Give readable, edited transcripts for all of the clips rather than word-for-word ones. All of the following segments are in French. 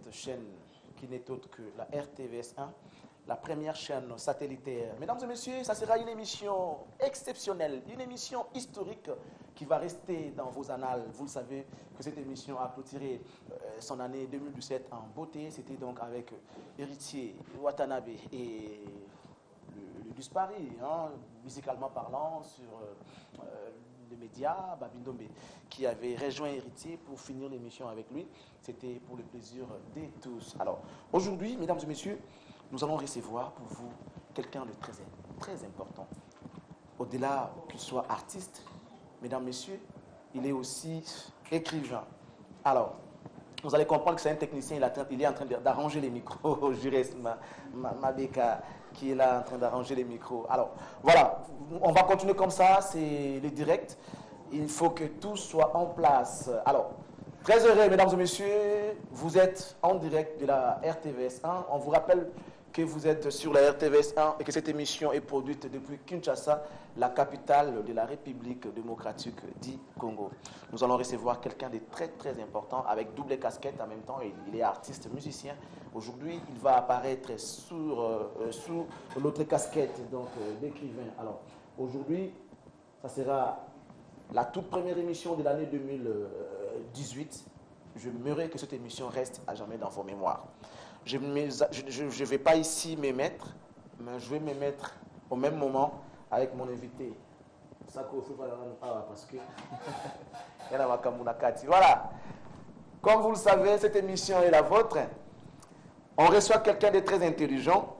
cette chaîne qui n'est autre que la RTVS1, la première chaîne satellitaire. Mesdames et messieurs, ça sera une émission exceptionnelle, une émission historique qui va rester dans vos annales. Vous le savez que cette émission a clôturé son année 2017 en beauté. C'était donc avec Héritier, Watanabe et le Duspari, hein, musicalement parlant, sur les médias, Babindombe, qui avait rejoint Héritier pour finir l'émission avec lui. C'était pour le plaisir de tous. Alors, aujourd'hui, mesdames et messieurs, nous allons recevoir pour vous quelqu'un de très important. Au-delà qu'il soit artiste, mesdames, messieurs, il est aussi écrivain. Alors, vous allez comprendre que c'est un technicien, il est en train d'arranger les micros, Jurès Mabeka, qui est là en train d'arranger les micros. Alors, voilà, on va continuer comme ça, c'est le direct. Il faut que tout soit en place. Alors, très heureux, mesdames et messieurs, vous êtes en direct de la RTVS1. On vous rappelle que vous êtes sur la RTVS1 et que cette émission est produite depuis Kinshasa, la capitale de la République démocratique du Congo. Nous allons recevoir quelqu'un de très important avec double casquette en même temps. Il est artiste, musicien. Aujourd'hui, il va apparaître sous l'autre casquette donc d'écrivain. Alors, aujourd'hui, ça sera la toute première émission de l'année 2018. Je m'aimerais que cette émission reste à jamais dans vos mémoires. Je ne vais pas ici me mettre, mais je vais me mettre au même moment avec mon invité. Parce que voilà. Comme vous le savez, cette émission est la vôtre. On reçoit quelqu'un de très intelligent.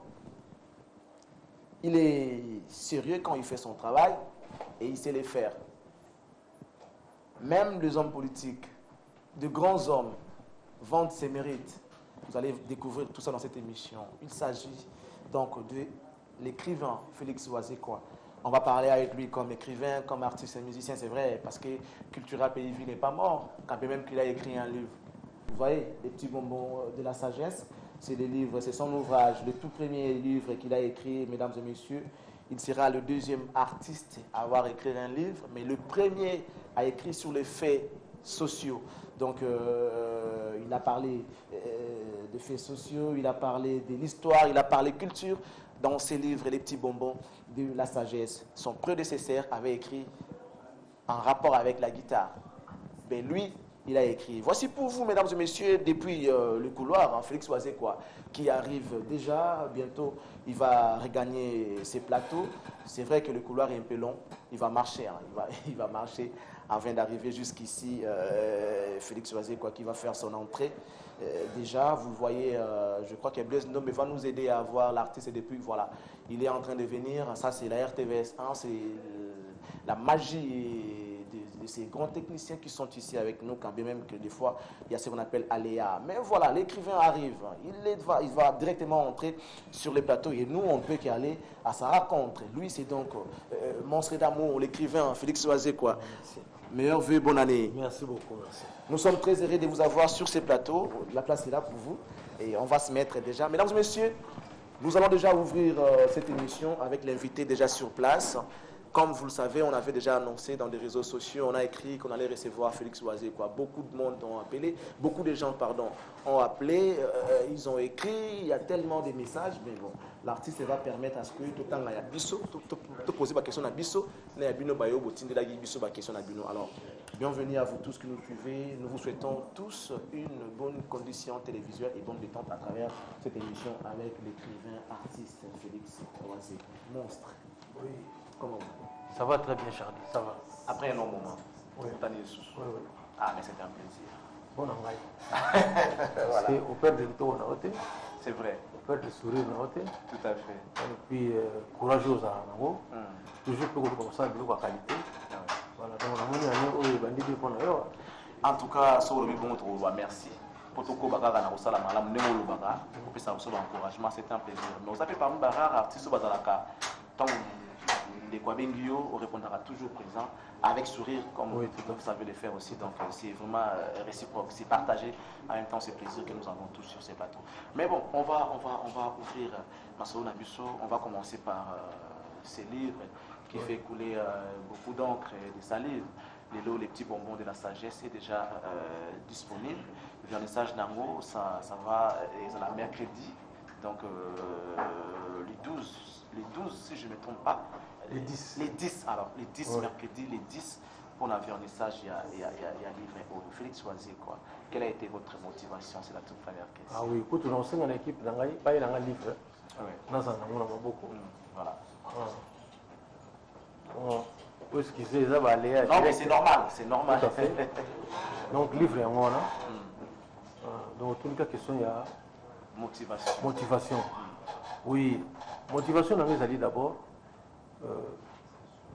Il est sérieux quand il fait son travail et il sait le faire. Même les hommes politiques, de grands hommes, vantent ses mérites. Vous allez découvrir tout ça dans cette émission. Il s'agit donc de l'écrivain Félix Oazekwa. On va parler avec lui comme écrivain, comme artiste et musicien, c'est vrai, parce que Cultura Pays Vie n'est pas mort, quand même qu'il a écrit un livre. Vous voyez, les petits bonbons de la sagesse, c'est des livres, c'est son ouvrage, le tout premier livre qu'il a écrit, mesdames et messieurs. Il sera le deuxième artiste à avoir écrit un livre, mais le premier à écrire sur les faits sociaux. Donc, il a parlé de faits sociaux, il a parlé de l'histoire, il a parlé culture. Dans ses livres, les petits bonbons de la sagesse, son prédécesseur avait écrit en rapport avec la guitare. Mais lui, il a écrit. Voici pour vous, mesdames et messieurs, depuis le couloir, hein, Félix Oazekwa, qui arrive déjà. Bientôt, il va regagner ses plateaux. C'est vrai que le couloir est un peu long. Il va marcher. Hein, il va marcher avant d'arriver jusqu'ici. Félix Oazekwa qui va faire son entrée. Déjà, vous voyez, je crois que Blaise Ndombe va nous aider à voir l'artiste. Et depuis, voilà, il est en train de venir. Ça, c'est la RTVS1. C'est la magie de ces grands techniciens qui sont ici avec nous, quand bien même que des fois, il y a ce qu'on appelle aléa. Mais voilà, l'écrivain arrive, il va directement entrer sur les plateaux et nous, on ne peut qu'aller à sa rencontre. Lui, c'est donc Monstre d'amour, l'écrivain Félix Oazekwa. Meilleurs vœux, bonne année. Merci beaucoup, merci. Nous sommes très heureux de vous avoir sur ces plateaux. La place est là pour vous et on va se mettre déjà. Mesdames et messieurs, nous allons déjà ouvrir cette émission avec l'invité déjà sur place. Comme vous le savez, on avait déjà annoncé dans les réseaux sociaux, on a écrit qu'on allait recevoir Félix Oazekwa. Beaucoup de monde ont appelé, beaucoup de gens, pardon, ont appelé, ils ont écrit, il y a tellement de messages, mais bon, l'artiste va permettre à ce que tout le temps, il y a biso, tout poser ma question à biso, il y a bino bayo, botinde la biso, ma question à bino. Alors, bienvenue à vous tous qui nous suivez. Nous vous souhaitons tous une bonne condition télévisuelle et bonne détente à travers cette émission avec l'écrivain artiste Félix Oazekwa. Monstre. Oui. Comment Ça va très bien, Charlie, ça va. Après un long moment. Oui. Oui. Ah, mais c'était un plaisir. Bon, on va. Voilà. C'est au père de tout, on a ôté. C'est vrai. Au père de sourire, on a ôté. Tout à fait. Et puis, courageuse à Nango. Toujours plus comme ça, de qualité. Voilà, donc on a mis un peu de bandit pour nous. En tout cas, sur le bon tour, merci. Pour tout le monde, on a reçu la malam, nous avons baga. Pour que ça reçoive encouragement, c'était un plaisir. Mais vous avez parmi les artistes au Bazalaka. Les Kwabengio répondra toujours présent avec sourire comme oui, vous savez le faire aussi. Donc c'est vraiment réciproque, c'est partagé. En même temps, c'est plaisir que nous avons tous sur ces plateaux. Mais bon, on va ouvrir Masao Nabusso. On va commencer par ces livres qui fait couler beaucoup d'encre et de salive. les petits bonbons de la sagesse est déjà disponible. Le vernissage Nango, ça va la mercredi, donc les 12 si je ne me trompe pas. Les 10. Les 10, alors, les 10 mercredi, les 10 pour le vernissage, il y a livré au Félix Oisier, quoi. Quelle a été votre motivation? C'est la toute première question. Ah oui, écoute, on a une équipe, pas il y a un livre. Oui. Dans un on a beaucoup. Voilà. Où est-ce qu'ils se les aller? Non, mais c'est normal, c'est normal. Tout à fait. Donc, livre, on a. Donc, toute la question, il y a. Motivation. Oui, motivation, on a d'abord.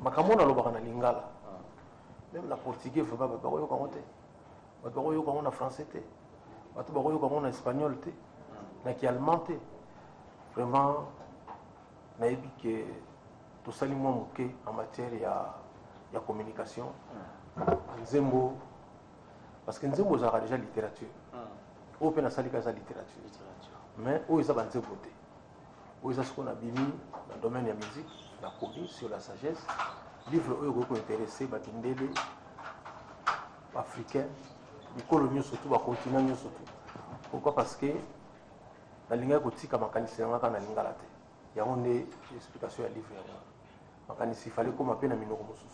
Makamona lobaka na lingala. Même la portugais, il faut pas parler comme on parle comme on français, on parle comme on espagnol, on allemand. Vraiment, on a dit que tout ça, en matière de communication, Nzembo, parce que Nzembo, c'est déjà littérature. On peut la littérature. Mais où ils ont une beauté. Où ils ont ce qu'on a mis dans le domaine de la musique, la comédie, sur la sagesse. Livre où ils sont intéressés, Batindele, africain, les coloniaux surtout, les continents surtout. Pourquoi? Parce que la ligne gothique a mécanisé dans la ligne galate. Il y a une explication à livre. Il fallait qu'on m'appelle à Minoro Moussous.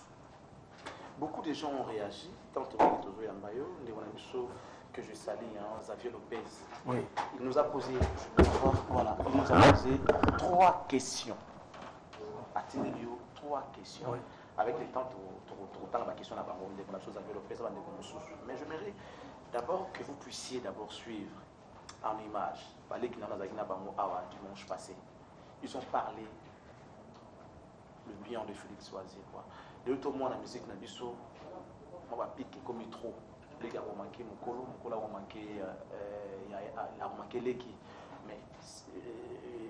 Beaucoup de gens ont réagi, tant au Tozo Yambayo, que je salue, Xavier Lopez. Oui. Il nous a posé, voilà, il nous a posé 3 questions. À Tinelio, 3 questions. Oui. Avec le temps, la question n'a pas Xavier Lopez, mais j'aimerais d'abord que vous puissiez d'abord suivre en image. Dimanche passé. Ils ont parlé le bien de Félix Oisier. De tout le monde, la musique n'a pas on va piquer comme trop. Les gars ont manqué Mokolo ont manqué Leki. Mais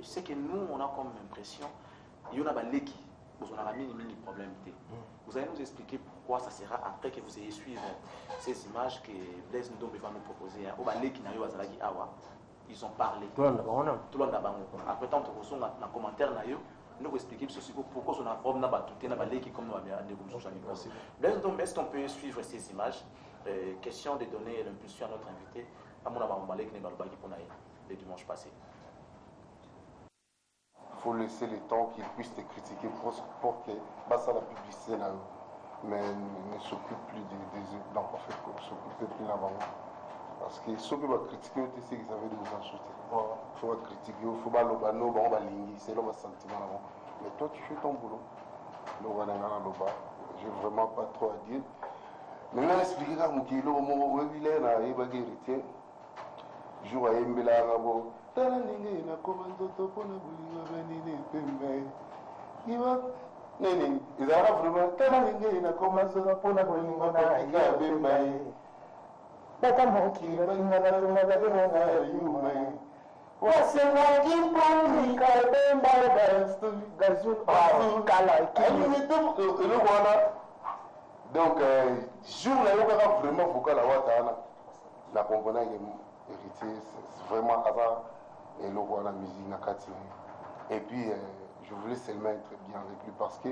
c'est que nous, on a comme impression, il y en a Leki, vous en avez mini problème. Vous allez nous expliquer pourquoi ça sera après que vous ayez suivi ces images que Blaise Ndombe va nous proposer. Ils ont parlé. Tout le monde après tant que vous avez un commentaire, nous expliquer pourquoi on a comme est-ce qu'on peut suivre ces images? Question de donner l'impulsion à notre invité, à mon le dimanche passé. Il faut laisser le temps qu'il puisse te critiquer pour que ça la publicité là, mais ne s'occupe plus des autres. Non, en fait, ne s'occupe plus là-bas. Parce que ceux qui vont critiquer, c'est qu'ils avaient des insultes. Il faut critiquer, il faut pas l'obano, on va ligner, c'est leur sentiment là-bas. Mais toi, tu fais ton boulot. Je n'ai vraiment pas trop à dire. Maintenant, expliquer à mon kilo, mon vilain, il va guérir. Je vois un bel arabo. Talanenge na komando topona bulinga benini pembe. Iwa nene, izara vraiment talanenge na komando topona bulinga na pembe. Bata moki balinga na runga na yume. Wasena kimponi ka pemba gastu gazul kala ki. Donc jour là il vraiment vocal à Watana. La composante héritier, c'est vraiment hasard et le roi la musique Nakati. Et puis je voulais seulement être bien avec lui parce que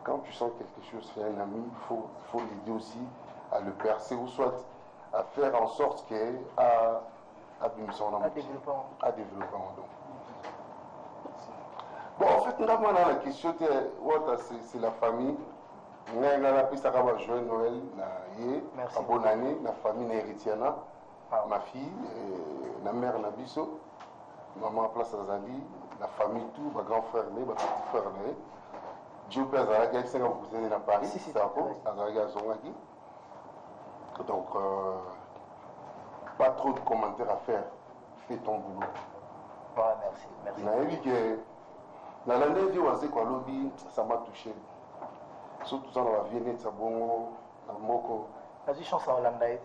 quand tu sens quelque chose chez un ami, il faut l'aider aussi à le percer ou soit à faire en sorte qu'elle à développement. Bon, en fait, la question c'est la famille. On a pu savoir joyeux Noël, à bonne année, la famille héritière. Ma fille, la mère Nabiso, maman place Azali, la famille tout, ma grand frère, ma petit frère, Dieu Père Zaraga, c'est quand vous êtes à Paris, c'est ça, Zaraga Zongaki. Donc, pas trop de commentaires à faire, fais ton boulot. Merci. Dans l'année de Oazé Kwalobi, ça m'a touché. Surtout dans la Vienne, ça bon, dans Moko. Vas-y, chance à Hollande.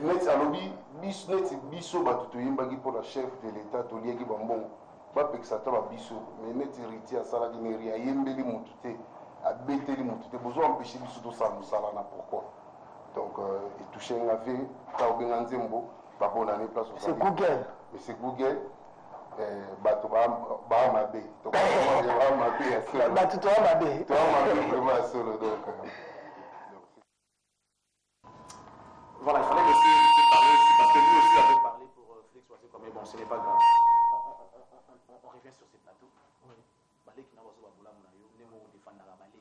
Net alobi biso batuto yimbaki pour la chef de l'État toliaki bambongo bapekisata babiso mais net héritier asalaki neri ayembeli mutu te abeteli mutu te bozwa empêche biso tosala mosala na pourquoi donc etouche nga ve ta obenga nzembo babonani place c'est Google mais c'est Google bato baa mabe batuto baa mabe vraiment ya solo donc Voilà, il fallait laisser Héritier parler aussi, parce que lui aussi avait parlé pour Félix Ouazekwa, mais bon, ce n'est pas grave. On revient sur ces plateaux. Balé qui n'a pas besoin de la monayo, ne mo défendre la balé.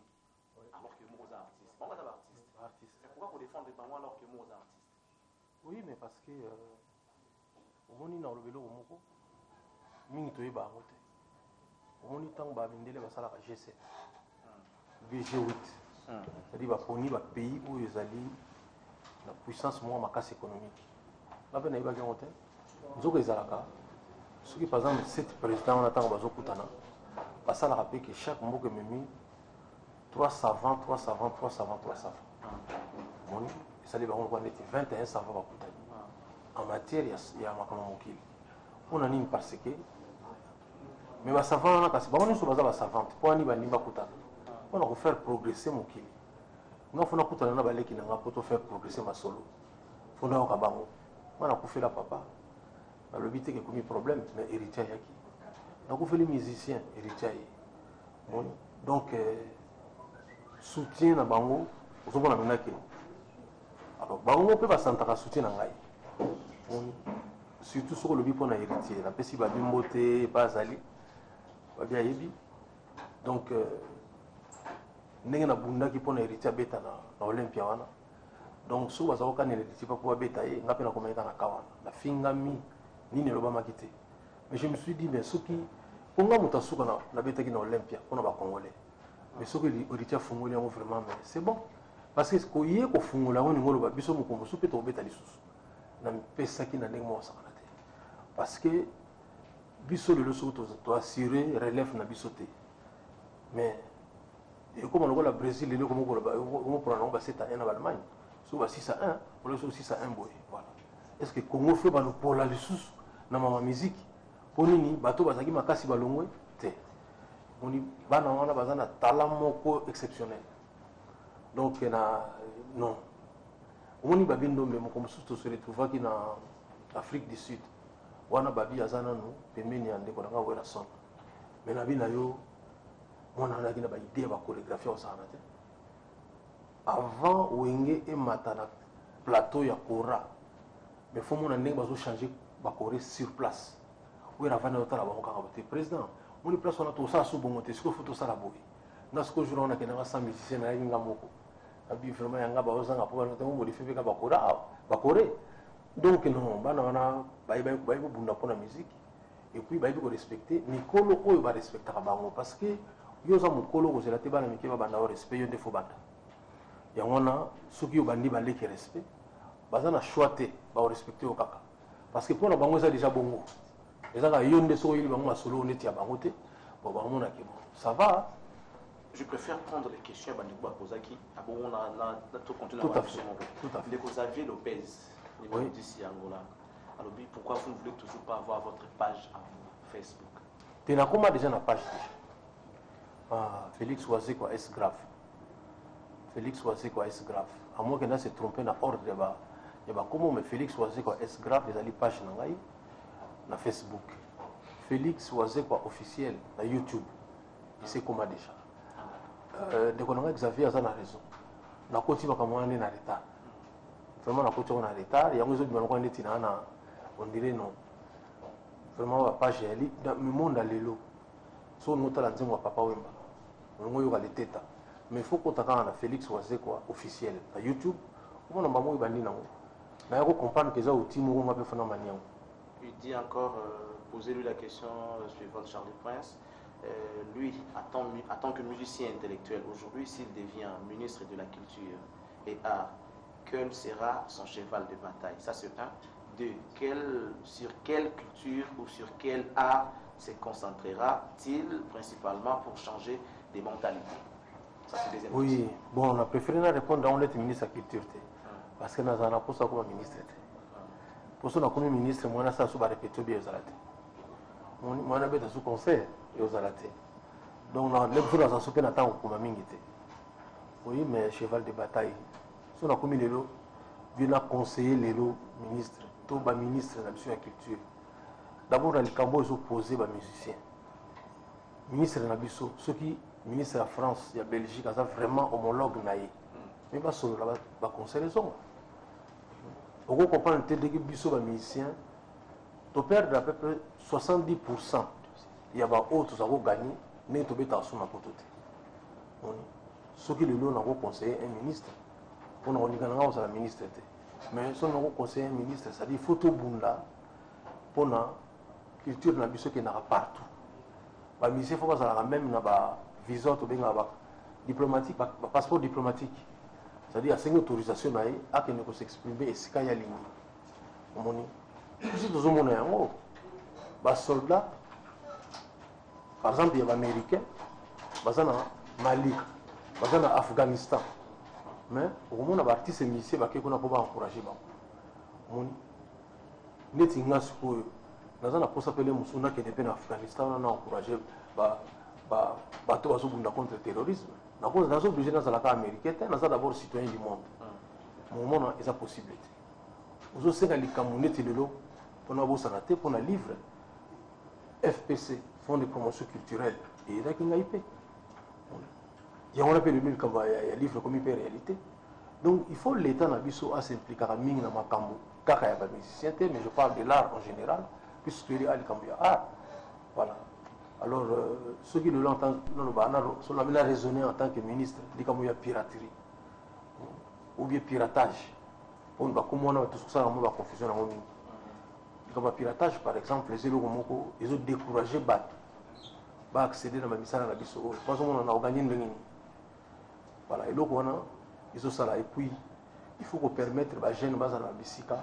Alors que moi, artiste. Pourquoi ça va artiste? Pourquoi vous défendez pas moi alors que moi, artiste? Oui, mais parce que au moins dans le vélo, mingi toyeba yango te. Omoni ntango babendele basalaka G7 G8 c'est-à-dire baponi bapays oyo ezali na puissance moko makasi économique nga mpe nayebaki yango te nzoko ezalaka soki par exemple 7 président wana ntango bazokutana basalaka mpe ke chaque mboka ememi 3 savants moni esali bango lokwa neti 21 savants bakutani en matière ya makambo mokili mpona nini parce que mais basavant wana kasi bango nyonso baza basavante mpo wani bandimi bakutana mpona kofaire progresser mokili nga fona kutana na baleki na nga mpo tofaire progresser masolo fona yoka bango nga nakufela papa balobi teke ekomi problème mais héritier ayaki nakufeli musicien héritier aye moni donc soutien na bango ozomona menake alors bango mpe basantaka soutien na ngai moni surtout soki olobi mpo na héritier napesi babimbo te epa azali babi ayebi donc ndenge nabundaki mpo na héritier abeta na olympia wana donc soki baza kokanela héritier mpo babeta ye nga mpe nakomayika na ka wana nafingami nini elobamaki te mais je me suis dit mais soki mpo nga moto asuka nabetaki na olympia mpona bacongolais mais soki héritier afungoli yango vraiment mais c'est bon parce que koye kofungola yango ningo oloba biso mokombo so mpe tokobeta lisusu napesaki na ndenge moko osakana te parce que biso lelo soki toassure relève na biso te mais ekoma lokola brésil lelo komopona nango ba7-1 na baallemagne soki ba6-1 ole soki 6-1 boye voilà est ce que congo fe balopola lisusu na mama musique mpo nini bato bazalaki makasi balongwe te moni bana wana baza na talent moko exceptionnel donc non omoni babi ndombe moko mosusu tose retrouvaki na afrique du sud wana babi aza nanu pembeni ya ndeko nanga wera son me nabi na yo mwana anaki na baide ya bachorégraphie osakana te avant wenge emata na plateau ya kora mais fo mona ndenge bazochange bakore sur place wera avandi otala bango kaka te président moni place wana tosala so bongo te sikoyo fo tosala boye nga sikoyo jour wana akendanga sans musicien nayaki nga moko abi vraiment yanga baozanga mpo bango modifié mpe ka bakore donc non bana wana bayebi kobunda mpona musique et puis bayebi korespecte mikolo oyo barespectaka bango parce que yo oza mokolo kozela te bana mike babanda o respect yo nde fo banda yango wana soki yo bandi baleki respect baza na choix te baorespecte yo kaka parce que mpona bango eza déjà bongo ezaka yo nde soki oyeli bango masolo neti ya bango te bo bamonaki bon ça va. Je préfère prendre les questions à Kozaki. On a tout continué à faire. Tout à fait. Les Xavier Lopez, numéro 10 Angola. Alors, pourquoi vous ne voulez toujours pas avoir votre page en Facebook? Tu n'as comment déjà une page déjà? Félix Ouazekwa est grave. Félix Ouazekwa est grave. À moins qu'il s'est trompé dans l'ordre de bas. Comment mais Félix Ouazekwa est grave, les ali page na Facebook. Félix Ouazekwa officiel na YouTube. Il sait comment déjà. Ndeko nanga Xavier aza na raison nakoti makambo wana na retard vraiment nakoti na retard yango ezobima lokwa ndeti na on dirait non vraiment ba page yali dans le monde lelo so notala nzembo ya papa wemba ngo yoka leteta mais faut kota kaka na Félix Ouazekwa officiel na YouTube omona mbamo ebandi nango na yako comprendre que ça outil moko ngape fana maniango. Il dit encore posez-lui la question suivante Charlie Prince. Lui, en tant que musicien intellectuel, aujourd'hui, s'il devient ministre de la Culture et Art, quel sera son cheval de bataille? Ça, c'est un. Deux, sur quelle culture ou sur quel art se concentrera-t-il principalement pour changer des mentalités? Ça, c'est deuxième question. Oui, bon, on a préféré répondre à un ministre de la Culture. Parce que nous avons pas ça comme ministre. Pour ça, comme ministre, moi, ça va répéter bien. Moi, on a sous conseil. Donc, les gens ont soupé n'attendent comme un mingité. Oui, mais cheval de bataille. Si on a commis les lots, bien à conseiller les lots, ministre, tout bas ministre de la culture. D'abord, dans les Cambodge, ils ont posé les musiciens. Ministre de la Bisso, ceux qui, ministre de la France, de la Belgique, ils ont vraiment homologue naïe. Mais pas seulement là-bas, conseiller les hommes. Vous comprenez que les musiciens, tu perds à peu près 70%. Il y a des autres qui ont gagné, mais tu peux t'assumer à côté. Ce qui est le lot, on a conseillé un ministre. On a dit que un ministre. Mais si on a conseillé un ministre, ça dit qu'il faut tout le monde pour la culture de la musique qui est partout. Les musiciens, il faut que même un visa diplomatique, un passeport diplomatique. C'est-à-dire qu'il y a une autorisation à s'exprimer et ce qu'il y a ligne. Si tout le monde est en haut, les soldats, par exemple, il y a des Américains, ils sont au Mali, ils sont en Afghanistan. Mais au moment où les artistes et les musiciens, ils ne peuvent pas encourager. Nous avons appelé les Moussounas qui étaient en Afghanistan, on a encouragé contre le terrorisme. Nous sommes obligés dans la américaine, nous sommes d'abord citoyens du monde. Au moment où il y a possibilité. Nous avons fait les Camerounais pour nous sanater, pour nous livrer. FPC, Fonds de promotion culturelle, et il y a une IP. Il y a un livre comme IP réalité. Donc il faut l'État à s'impliquer à mine dans ma cambo. Car il y a des musiciens, mais je parle de l'art en général, puisque il y a art. Voilà. Alors, ceux qui l'entendent, on a raisonné en tant que ministre, il y a piraterie. Ou bien piratage. Comment on a tout ça, on a confusion. Comme le piratage, par exemple, les élèves ils ont découragé à accéder dans ma mission à la biso. Parce qu'on a organisé une réunion. Voilà, et donc ils ont ça. Et puis, il faut permettre aux jeunes à la bicycle.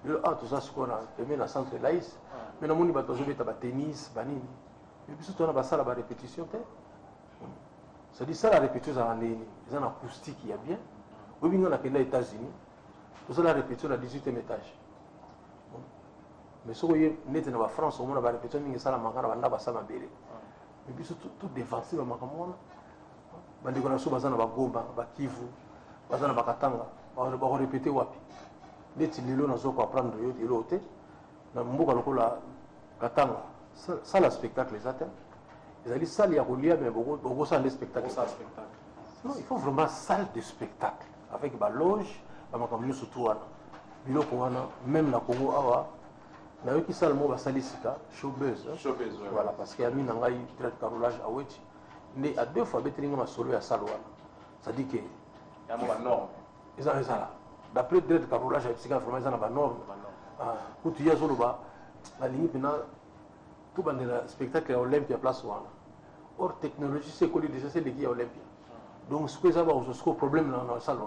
Tout ça, ce qu'on a fait dans le centre de l'AIS. Mais nous avons joué au tennis, banini. Et puis surtout, on a la répétition. C'est-à-dire ça, la répétition, c'est un acoustique qui est bien. Oui, nous avons les États-Unis. Tout ça, la répétition à 18e étage. Mais si vous êtes dans la France, on a la répétition, mais ça, mais puis surtout, tout défensif, on a des choses dans Goba, Kivu, dans Katanga, on va répéter wapi. Les Tililo, on va apprendre de l'autre. Dans Mboka, Katanga. Ça, le spectacle, les atteints. Ils ont dit ça, il y a mais beaucoup ça, les spectacles. Non, il faut vraiment salle de spectacle. Avec la loge, même la Congo, il y a qui salle mot salisika showbiz. Voilà, parce qu'il y a mis un traite carrelage à Weti. Mais à deux fois, il y a solo à Salwana. Ça dit que. Il y a une norme. Ils ont ça. D'après le traite carrelage, ils ont une norme. Quand il y a solo, la limite, tout le spectacle est à Olympia Place One. Or, technologie, c'est connu déjà, c'est l'équipe à Olympia. Donc, ce que ça va, c'est un problème dans la salle.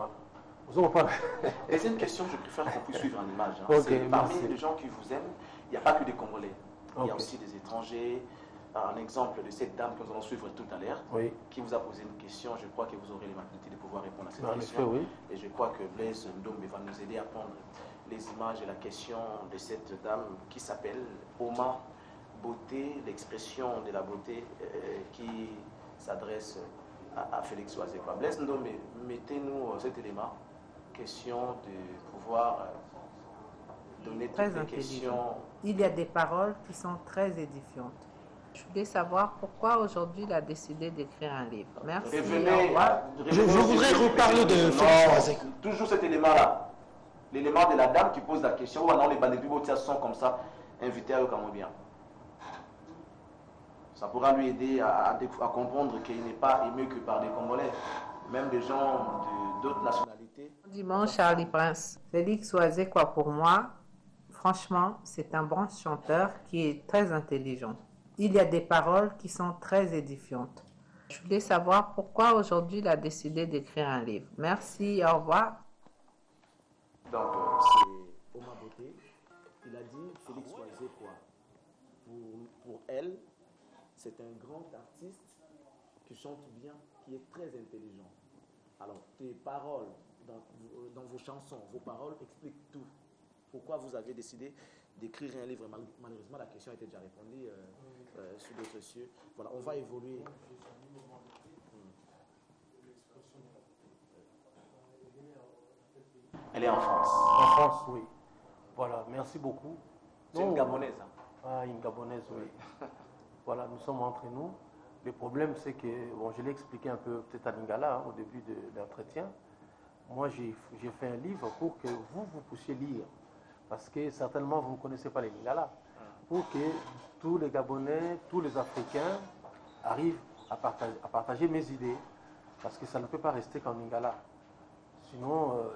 Et c'est une question, je préfère qu'on puisse suivre en image. Hein. Parmi les gens qui vous aiment, il n'y a pas que des Congolais. Il y a aussi des étrangers. Un exemple de cette dame que nous allons suivre tout à l'heure, qui vous a posé une question. Je crois que vous aurez l'opportunité de pouvoir répondre à cette question. Et je crois que Blaise Ndombe va nous aider à prendre les images et la question de cette dame qui s'appelle Oma Beauté, l'expression de la beauté qui s'adresse à Félix Oazekwa. Blaise Ndombe, mettez-nous cet élément. Question de pouvoir donner toutes les questions. Il y a des paroles qui sont très édifiantes. Je voulais savoir pourquoi aujourd'hui il a décidé d'écrire un livre. Merci. Je voudrais reparler de Félix Oazekwa. Toujours cet élément-là. L'élément de la dame qui pose la question. Non, les bandits sont comme ça, invités à eux comme bien. Ça pourra lui aider à comprendre qu'il n'est pas aimé que par des Congolais. Même des gens d'autres nationalités. Dimanche, Charlie Prince. Félix Oazekwa, pour moi, franchement, c'est un bon chanteur qui est très intelligent. Il y a des paroles qui sont très édifiantes. Je voulais savoir pourquoi aujourd'hui il a décidé d'écrire un livre. Merci, au revoir. Donc, c'est Oma Beauté. Il a dit Félix Oazekwa. Pour elle, c'est un grand artiste qui chante bien, qui est très intelligent. Alors, tes paroles dans vos chansons, vos paroles expliquent tout. Pourquoi vous avez décidé d'écrire un livre? Malheureusement, la question a été déjà répondue sur d'autres cieux. Voilà, on va évoluer. Elle est en France. En France, oui. Voilà, merci beaucoup. C'est une Gabonaise. Hein? Ah, une Gabonaise, oui. Voilà, nous sommes entre nous. Le problème, c'est que, bon, je l'ai expliqué un peu peut-être à Lingala au début de l'entretien. Moi, j'ai fait un livre pour que vous puissiez lire. parce que certainement vous ne connaissez pas les Lingala, pour que tous les Gabonais, tous les Africains arrivent à partager mes idées, parce que ça ne peut pas rester qu'en Lingala. Sinon,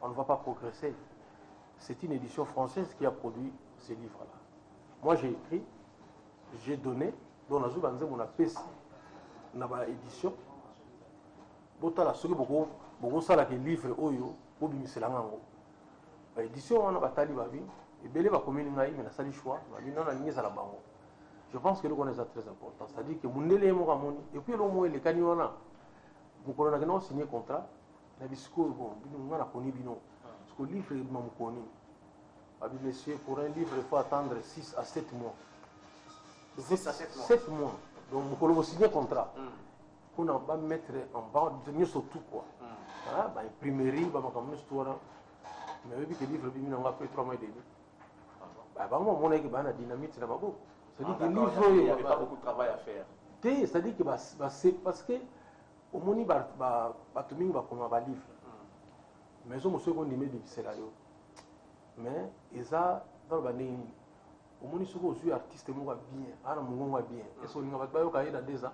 on ne va pas progresser. C'est une édition française qui a produit ces livres-là. Moi, j'ai écrit, j'ai donné, dans la zone, on a fait une édition. Botala soki boko sala ke livre oyo po bimisela ngango. Ba édition wana batali babi ebele ba komini ngai mais na sali choix babi non na ngeza la bango. Je pense que le connaissance très important, c'est-à-dire que mundele mo kamoni et puis le mo ele kani wana mukolo na kena signer contrat na bisiko bon bino ngana koni bino. Parce que livre mo mukoni. Babi monsieur pour un livre il faut attendre 6 à 7 mois. 6 à 7 mois. 7 mois. Donc mukolo signer contrat. On va mettre en bas de surtout quoi. Ah, bah imprimerie, bah comme histoire. Mais oui que livre bimi on va faire 3 mois et demi. Bah vraiment mon équipe a dynamite là-bas. C'est-à-dire que livre il n'y avait pas beaucoup de travail à faire. C'est-à-dire que c'est parce que au moni ba tomingi ba comme ba livre. Mais on monsieur qu'on dit c'est là yo. Mais eza dans ba nini. Au moni soko aux artiste mo ba bien, ana mo ba bien. Et so ninga ba yo ka ida 2 ans.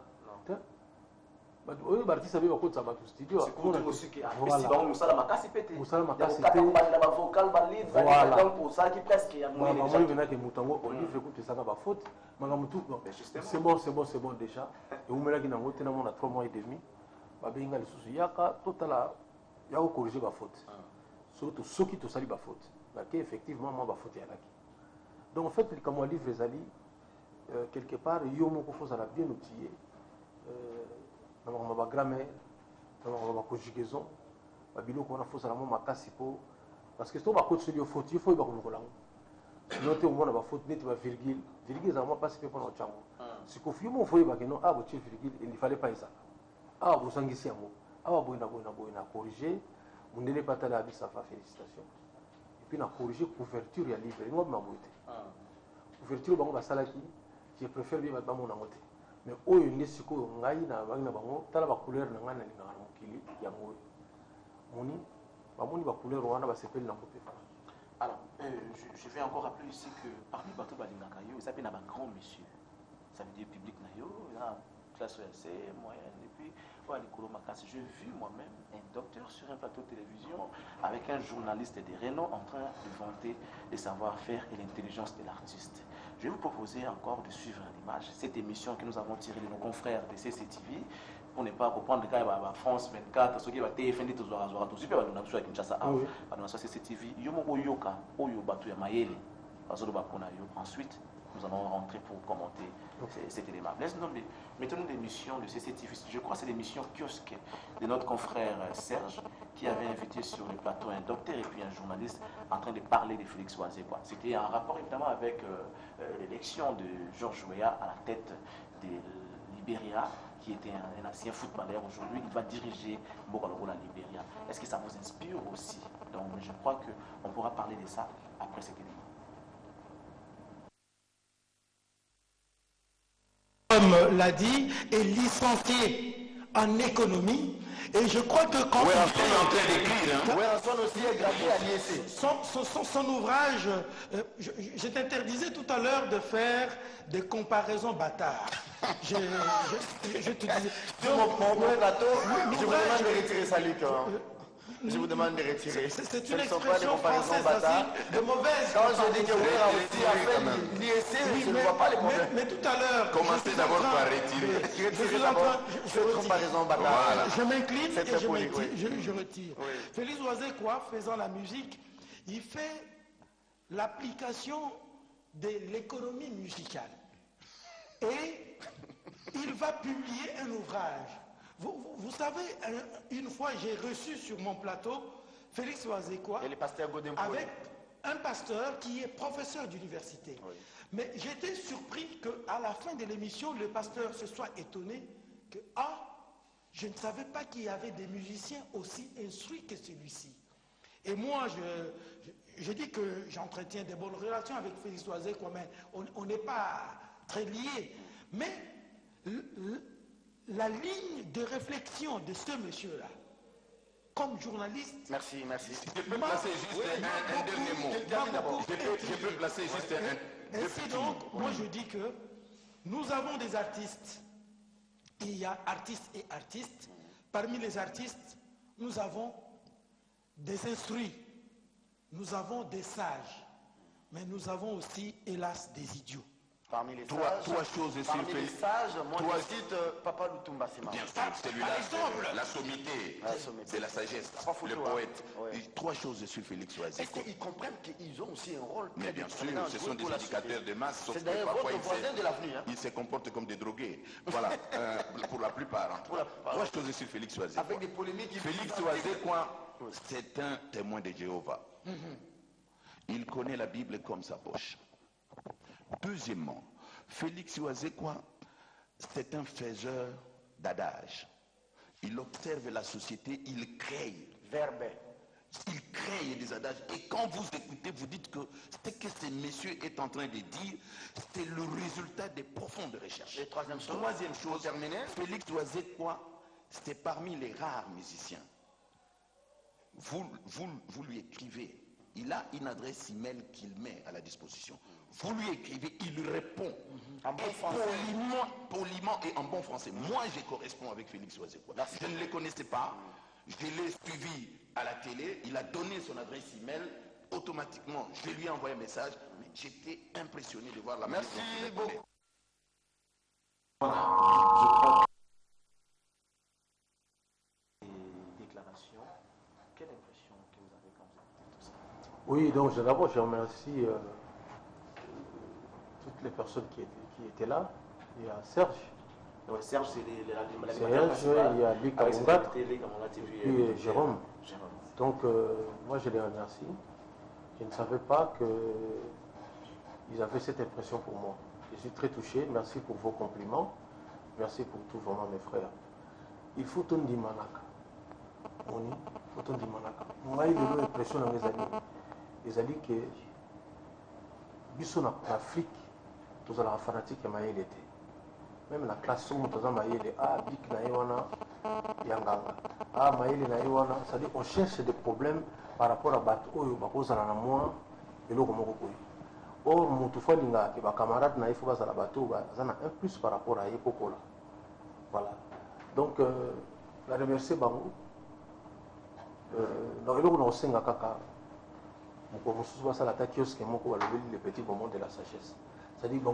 Oyo bartiste abe bakotsa bato studio sikuna musiki apesi bango musala makasi pete musala makasi te ba vocal ba lead ba donc pour ça qui presque ya moi moi venait que mutango au livre écoute ça ba faute manga mutu c'est bon déjà et umela ki nango tena mona 3 mois et demi ba benga le susu yaka totala ya ko corriger ba faute surtout soki to sali ba faute ba que effectivement moi ba faute ya laki donc en fait comme moi livre zali quelque part yo moko faut ça la bien outillé ma grammaire, ma conjugaison, ma biloko on a fausse à la ma makasi po parce que si on va coach sur le faute, il faut y avoir une langue. Noter au moins la faute net ma virgule ça va pas se faire pendant chango. Si qu'on fait mon foyer que non ah vous virgule il ne fallait pas ça. Ah vous sangisi amo. Ah boina corriger, mon délai pas tala abi ça fa félicitations. Et puis na corriger couverture ya livre, moi ma beauté. Couverture bango ba salaki, je préfère bien ba mon angote. Mais oyo ndesiko ngai na bagina bango tala ba couleur na ngana ni ngana mokili ya ngoyo moni ba moni ba couleur wana ba sepeli na côté. Alors je vais encore rappeler ici que parmi bato balingaka yo ça peut na ba grand monsieur, ça veut dire public na yo là classe assez moyenne et puis voilà les makasi. J'ai vu moi-même un docteur sur un plateau de télévision avec un journaliste de renom en train de vanter le savoir-faire et l'intelligence de l'artiste. Je vais vous proposer encore de suivre à l'image cette émission que nous avons tirée de nos confrères de CCTV pour ne pas reprendre le cas de France 24, ceux qui vont TFND, tous les super, nous avons Kinshasa, nous avons CCTV, Yomo Yoka, Oyo Batu Yamayele, ensuite nous allons rentrer pour commenter cet élément. Mettons l'émission de CCTV, je crois que c'est l'émission kiosque de notre confrère Serge qui avait invité sur le plateau un docteur et puis un journaliste en train de parler de Félix Ouazekwa. C'était en rapport évidemment avec l'élection de Georges Weah à la tête de Libéria, qui était un ancien footballeur. Aujourd'hui, il va diriger Bokalogo la Libéria. Est-ce que ça vous inspire aussi? Donc je crois qu'on pourra parler de ça après cet élément. Comme l'a dit, est licencié en économie. Et je crois que quand son ouvrage, je t'interdisais tout à l'heure de faire des comparaisons bâtards. Je te disais... Mon plateau, je vous demande de retirer ça, Luc. Je vous demande de retirer. C'est une expression française aussi, de mauvaise. Quand je dis que oui, aussi a fait l'IEC, je ne vois pas les problèmes. Mais tout à l'heure... Commencez d'abord par retirer. Retirez d'abord cette comparaison bâtard. Je m'incline et je retire. Oui. Félix Ouazekwa, faisant la musique, il fait l'application de l'économie musicale. Et il va publier un ouvrage. Vous savez, une fois j'ai reçu sur mon plateau Félix Ouazekwa avec un pasteur qui est professeur d'université. Oui. Mais j'étais surpris qu'à la fin de l'émission, le pasteur se soit étonné que je ne savais pas qu'il y avait des musiciens aussi instruits que celui-ci. Et moi, je dis que j'entretiens des bonnes relations avec Félix Ouazekwa, mais on n'est pas très liés. Mais la ligne de réflexion de ce monsieur-là, comme journaliste... Merci. Je peux placer juste un dernier mot. Je peux placer juste un... Ainsi donc, moi je dis que nous avons des artistes. Il y a artistes et artistes. Parmi les artistes, nous avons des instruits. Nous avons des sages. Mais nous avons aussi, hélas, des idiots. Parmi les Trois sages, choses sur parmi les sages, moi je cite Papa Lutumba Sema. Bien sûr, celui-là, la sommité, c'est la sagesse, le poète. Ouais. Et 3 choses sur Félix Est-ce Oazeko. qu'ils comprennent qu'ils ont aussi un rôle Mais très bien sûr, déterminant à ce jouer sont des pour la indicateurs société? de masse, sauf C'est que d'ailleurs parfois votre voisin de l'avenue. Hein? ils se comportent comme des drogués. Voilà, pour la plupart. En tout cas. 3 choses sur Félix Oazeko. Avec des polémiques. Félix Oazeko, c'est un témoin de Jéhovah. Il connaît la Bible comme sa poche. Deuxièmement, Félix Oazeko, c'est un faiseur d'adage. Il observe la société, il crée. Verbe. Il crée des adages. Et quand vous écoutez, vous dites que ce que ce monsieur est en train de dire, c'est le résultat des profondes recherches. Et troisième chose, terminé, Félix Oazeko, c'est parmi les rares musiciens. Vous lui écrivez. Il a une adresse email qu'il met à la disposition. Vous lui écrivez, il répond. En bon français. Poliment et en bon français. Moi, je corresponds avec Félix Oazeko. Je ne le connaissais pas. Je l'ai suivi à la télé. Il a donné son adresse email. Automatiquement, je lui ai envoyé un message. Mais j'étais impressionné de voir la manière dont il répondait. Beaucoup. Voilà, je crois que les déclarations, quelle impression que vous avez quand vous écoutez tout ça? Oui, donc d'abord, je remercie toutes les personnes qui étaient là. Il y a Serge. Ouais, Serge, c'est Serge, il y a Luc Amungat, et puis Jérôme. Jérôme. Donc, moi, je les remercie. Je ne savais pas qu'ils avaient cette impression pour moi. Je suis très touché. Merci pour vos compliments. Merci pour tout, vraiment, mes frères. Il faut tout dire manaka. Il faut tout dire manaka. Moi, il y a une impression dans mes amis. Les amis que biso na Afrique, tous les fanatiques maïl était. Même la classe où nous avons maïl, bik na iwana yanganga. Maïl na iwana, c'est-à-dire on cherche des problèmes par rapport à bateau oyo bakozala na moi eloko moko koyi. Or mutu falinga ke ba camarade na ifo bazala bateau bazana un plus par rapport à yepokola. Voilà. Donc la remercier bango. Dans eloko na osenga kaka. Le petit moment de la sagesse. C'est-à-dire que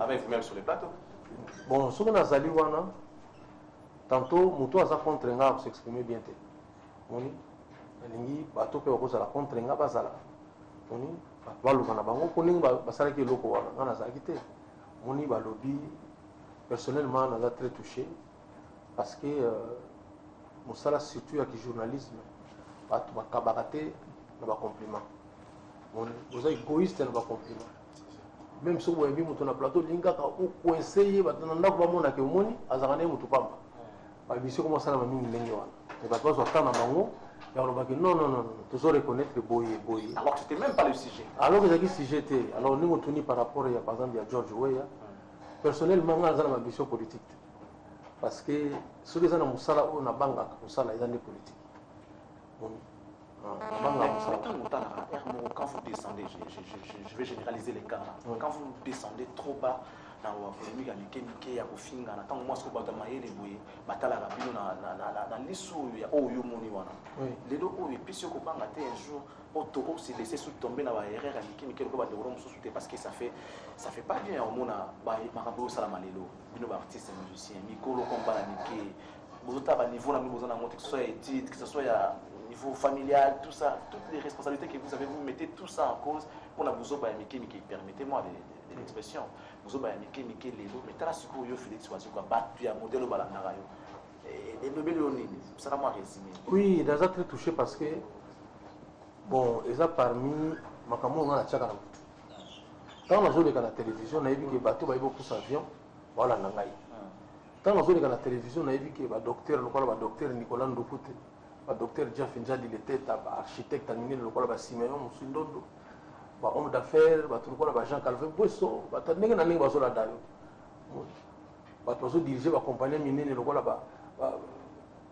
avec vous-même sur les plateaux. bon, ce qu'on a zali wana, tantôt, Moutou a contre nga pour s'exprimer bien. Moni, alingi, bateau peut avoir la contre nga bazala. Moni, balobana bango, koning basala ki loko wana, nga na zaki te. Moni balobi, personnellement, on a très touché parce que mosala surtout avec le journalisme, bato bakabakate. Dans le compliment. Vous êtes égoïste dans le compliment. Même si vous avez mis sur le plateau, vous avez coincé, vous avez dit que vous avez dit que vous avez dit que vous avez dit que vous avez dit que vous avez dit non, tu reconnaître que vous avez dit. Alors que ce n'était même pas le sujet. Alors que c'est sujet. Alors nous avons par rapport à par exemple à George Weah. Personnellement, nous avons une ambition politique. Parce que ceux qui sont dans Moussala ou dans Banga, Moussala, ils ont des politiques. Quand vous descendez, je vais généraliser les cas. Quand vous descendez trop bas dans la polémique avec Kémiké, à Kofinga, tant que moi, ce que vous avez dit, Batala Rabino, dans l'issue, il y a Oyo Moniwana. Les deux, et puis si vous avez un jour, Otto s'est laissé sous tomber dans la RR avec Kémiké, parce que ça fait pas bien au monde, Marabou Salamalelo, Bino artiste et musicien, Mikolo Combat Nike, vous avez un niveau, que ce soit études, que ce soit niveau familial, tout ça, toutes les responsabilités que vous avez, vous mettez tout ça en cause pour la bouzo bayamike, permettez-moi de l'expression, bouzo bayamike, lelo, mais t'as la sucre yo Félix Oazeko, battu à modèle au balanarayo. Et le béléonine, ça va moi résumer. Oui, il a très touché parce que, bon, ils ont parmi, ma caméra, on a la tchaka. Quand on a joué à la télévision, on a vu que les bateaux avaient beaucoup d'avions, voilà, nangaï. Quand on a joué à la télévision, on a vu que le docteur Nicolas Ndokute, le docteur Jeff Njadi, il était architecte, le Siméon Moussindondo, homme d'affaires, Jean Calvin Boisson, il dirigé la compagnie minière, le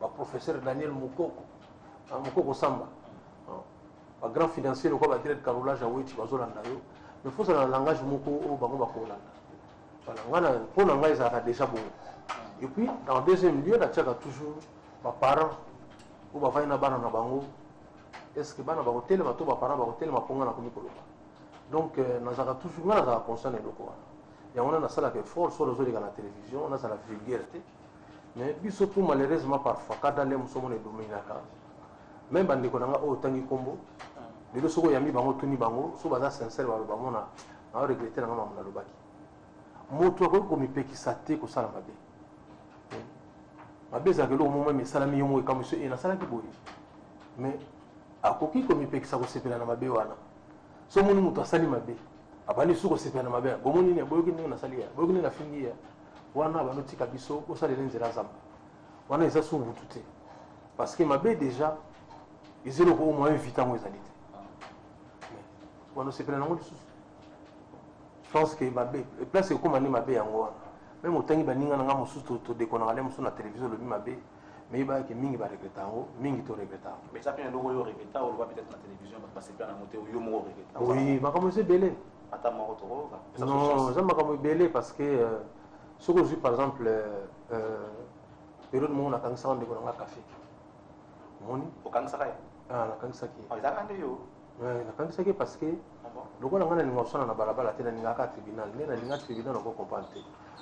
professeur Daniel Moukoko Samba, ba grand financier le quoi ba direct carolage aweti bazolanda yo mais faut ça dans langage moko o bango bakolanda voilà ngana pour nanga ça déjà bon et puis dans deuxième lieu la tchaka toujours ba parents ou ba vaina bana na bango est-ce que bana ba hotel ma to ba parents ba hotel ma ponga na komikolo donc nazaka toujours ngana za concerne le quoi et on a na sala que fort sur les autres la télévision on a ça la vulgarité mais surtout malheureusement parfois quand dans les musomo ne dominaka même bandeko nanga o tangi kombo lelo soko yami bango tuni bango so baza sincère ba bango na regretter nanga mamu na lobaki moto ko ko mipekisa te ko sala mabe mabe za kelo moment mais sala mi yomo e comme monsieur e na sala ki boyi mais akoki ko mipekisa ko sepela na mabe wana so moni muto asali mabe abani suko sepela na mabe bomoni ne boyoki ne na sali ya boyoki ne na fingi ya wana banotika biso ko sala nzela zamba wana eza so mutu te parce que mabe déjà ils ont au moins 8 ans aux années. On se prend en je pense que ma bé, place c'est comme ma bé en moi. Même autant que baninga nga mosu to déconner mosu na télévision le ma bé, mais il va que mingi va regretter en mingi to regretter. Mais ça peut nous regretter on va peut-être na télévision parce que pas monter au yo mo regretter. Oui, ma comme c'est belé. Attends mon retour. Non, j'aime ma comme belé parce que ce que je par exemple période mon na quand ça on déconner café. Moni au quand ça ah na kanisaki ezakande yo na kanisaki parce que lokola ngana ninga osana na balabala te na ninga ka tribunal nde na ninga tribunal oko comprendre te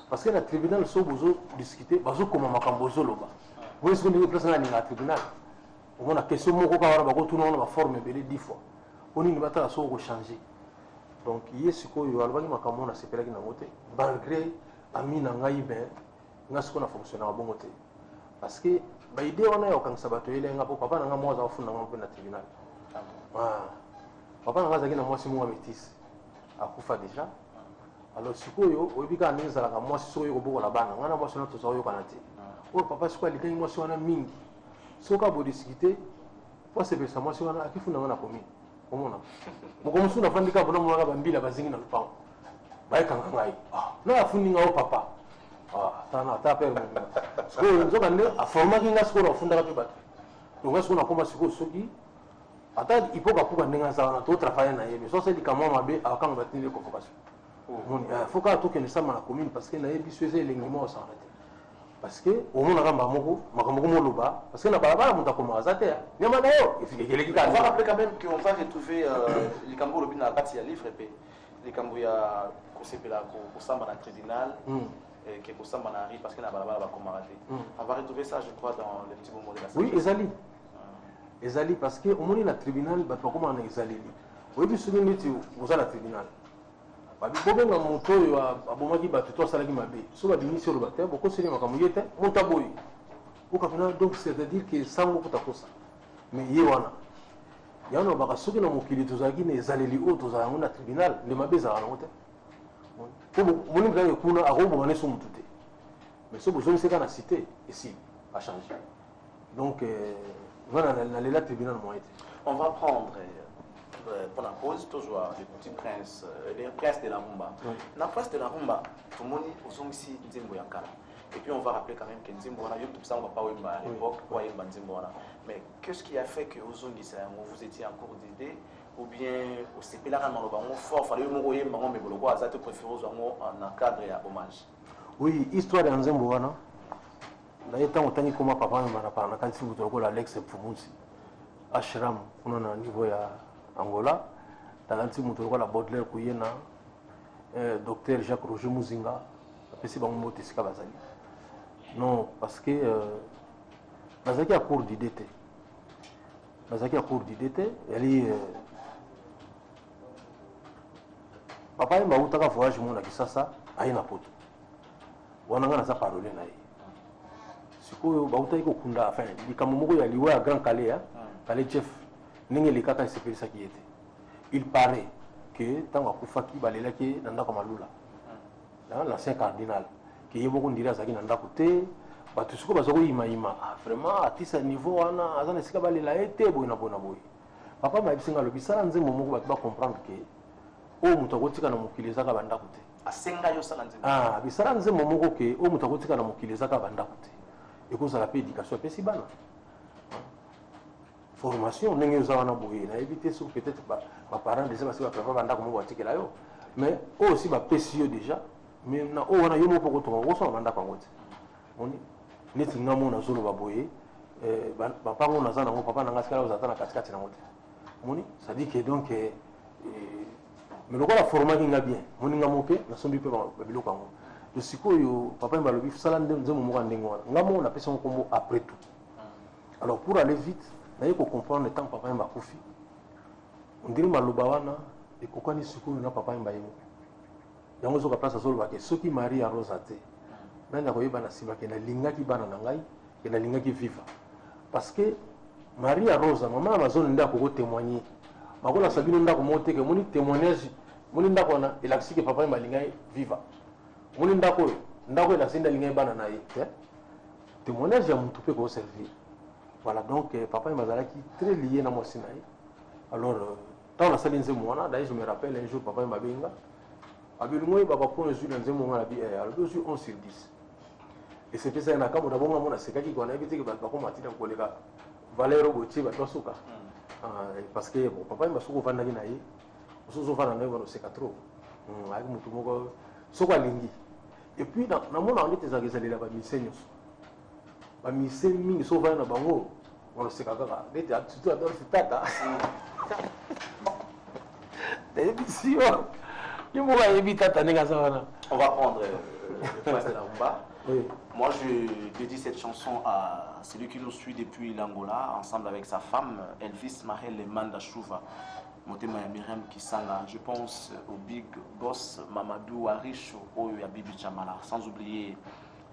parce que na tribunal so bozo discuter bazo koma makambo zoloba vous est-ce que vous place na ninga tribunal on a question moko ka wana bako tuna ba forme belé 10 fois on ni batala so ko changer donc yesiko yo albangi makambo na sepelaki na ngote malgré amina ngai ben ngasko na fonctionner à bon côté parce que ba idée wana ya okangisa bato elenga po papa nanga mwaza ofunda ngambo na tribunal papa nanga zaki na mwasi mwa métis akufa déjà alors sikoyo oyebika neza la mwasi soyo kobokola bana ngana mwasi na toza oyo kana te o papa siko alikangi mwasi wana mingi soka bo discuter po se pesa mwasi wana akifunda ngana komi omona moko musu na fandika bona mwaka bambila bazingi na lupango baikanga ngai na afundi ngao papa tana taper sko nzoka nde aformaki nga sikoyo afundaka mpe bato donc nga sikoyo nakoma sikoyo soki ata ipokapuka ndenge aza wana totravaille na ye mais so asalika mwa mabe akanga batindi convocation foka tokende samba na commune parce que nayebi so eza elengi mwa osanga te parce que omonaka makambo moko moloba parce que na balabala moto akomaka aza te nyama na yo ekeleki on va rappeler quand même qu'on va retrouver likambo olobi na kati ya livre pe likambo ya kosepela kosamba na tribunal qui est pour ça manari parce que na balabala ba komarate on va retrouver ça je crois dans le petit moment de la oui ezali parce que au moins na tribunal ba kokoma na ezali oui bi soki neti oza na tribunal ba bi bobenga moto yo abomaki bato to asalaki mabe so ba bimisi olo bate boko seli makambo yete monta boy okapena donc c'est à dire que sango kutakosa mais ye wana yana baka soki na mokili tozalaki na ezaleli oyo tozala yango na tribunal nde mabe ezalaka nango te moni mutane kuna akobomane so mutu te mais so bozongiseka na cité esi a changé donc voilà la tribunal moyen te on va prendre pour la pause toujours le petit prince les princes de la rumba la prince de la rumba tout le monde ozongisi nzembo ya kala et puis on va rappeler quand même que nzembo wana yo tout ça on va pas wemba à l'époque wa yemba nzembo wana mais qu'est-ce qui a fait que ozongisa vous étiez en cours d'idée ou bien au sepelaka na loba ngo fort fallait moko yemba ngo mebolo kwa za te préférer ngo en cadre ya hommage oui histoire ya nzembo wana na yeta otangi koma papa na na kanti buto ko Alex Pfumusi ashram kuna na niveau ya Angola talanti muto ko la Baudelaire kuyena docteur Jacques Roger Muzinga apesi bango mbote sika bazali non parce que bazaki a cours d'idée te bazaki a cours d'idée te yali papa yemba utaka voyage mona kisasa aye na poto wana ngana sa parole na ye sikoyo bautaki kokunda enfin likambo moko ya liwa ya Grand Calais ya Calais chef ndenge likaka esepelisaki ye te il paraît que ntango akufaki balelaki na ndako malula l'ancien cardinal ke ye moko ndiri azalaki na ndako te bato sikoyo baza koyimayima vraiment atisa niveau wana aza na esika balela ye te boye na boye na boye papa mayebisinga alobi sala nzembo moko bato bacomprendre ke oyo moto akotika na mokili ezaka bandako te asenga yo sala nzembo bisala nzembo moko ke oyo moto akotika na mokili ezaka bandako te ekozala mpe éducation apesi bana formation ndenge ozana boye na éviter so peut-être ba parents déjà parce que ba papa banda comme batikela yo mais aussi ba PCO déjà mais na o wana yo mo poko to ngo so banda kwa ngote oni neti ngamo na zolo ba boye ba pango na zana ngo papa na ngasikala ozata na katikati na ngote moni ça dit que donc mais le la format qui nga bien moni ngamo pe na sombi pe ba biloko ngo le sikoyo papa mbalobi sala nzemo mo ka ndengo wana ngamo na pesa ngo après tout. Alors pour aller vite il faut comprendre le temps papa m'a confié. On dirait malubawana et kokani sikoyo na papa m'a yimo. Yango zo ka place azolo ba ke soki Maria Rosate. Nanga koyeba na siba ke na linga ki bana na ngai ke na linga ki viva. Parce que Maria Rosa maman amazon nda ko témoigner. Makola sabino nda ko mote ke moni témoignage moni nda ko na elaksi ke papa m'a linga viva. Moni nda ko ela sinda linga bana na ye. Témoignage ya mutu pe ko servir. Voilà, donc papa et Mazalaki très liés dans mon Sinaï. Alors, dans la salle de Zemmoana, d'ailleurs, je me rappelle un jour, papa et ma benga, avec le moyen, papa pour un jour dans Zemmoana, alors 2 jours 11 sur 10. Et c'était ça, il y a un cas où on a ce qui qu'on a évité que papa m'a dit dans le collègue, Valero Gauthier, parce que bon, papa et ma soeur vont aller naïe, on se voit dans le c'est trop. Avec mon tout monde, ce qu'on a lingi. Et puis, dans mon année, tu as des là-bas, ba mise mingi so va na bango on se kaka bete surtout adore tata télévision ni mo va éviter tata nenga ça. On va prendre le prince de la rumba. Oui. Moi je dédie cette chanson à celui qui nous suit depuis l'Angola ensemble avec sa femme Elvis Mahel Manda Chouva. Motema ya Miriam Kisanga, je pense au big boss Mamadou Arisho Oyo ya Bibi Chamala, sans oublier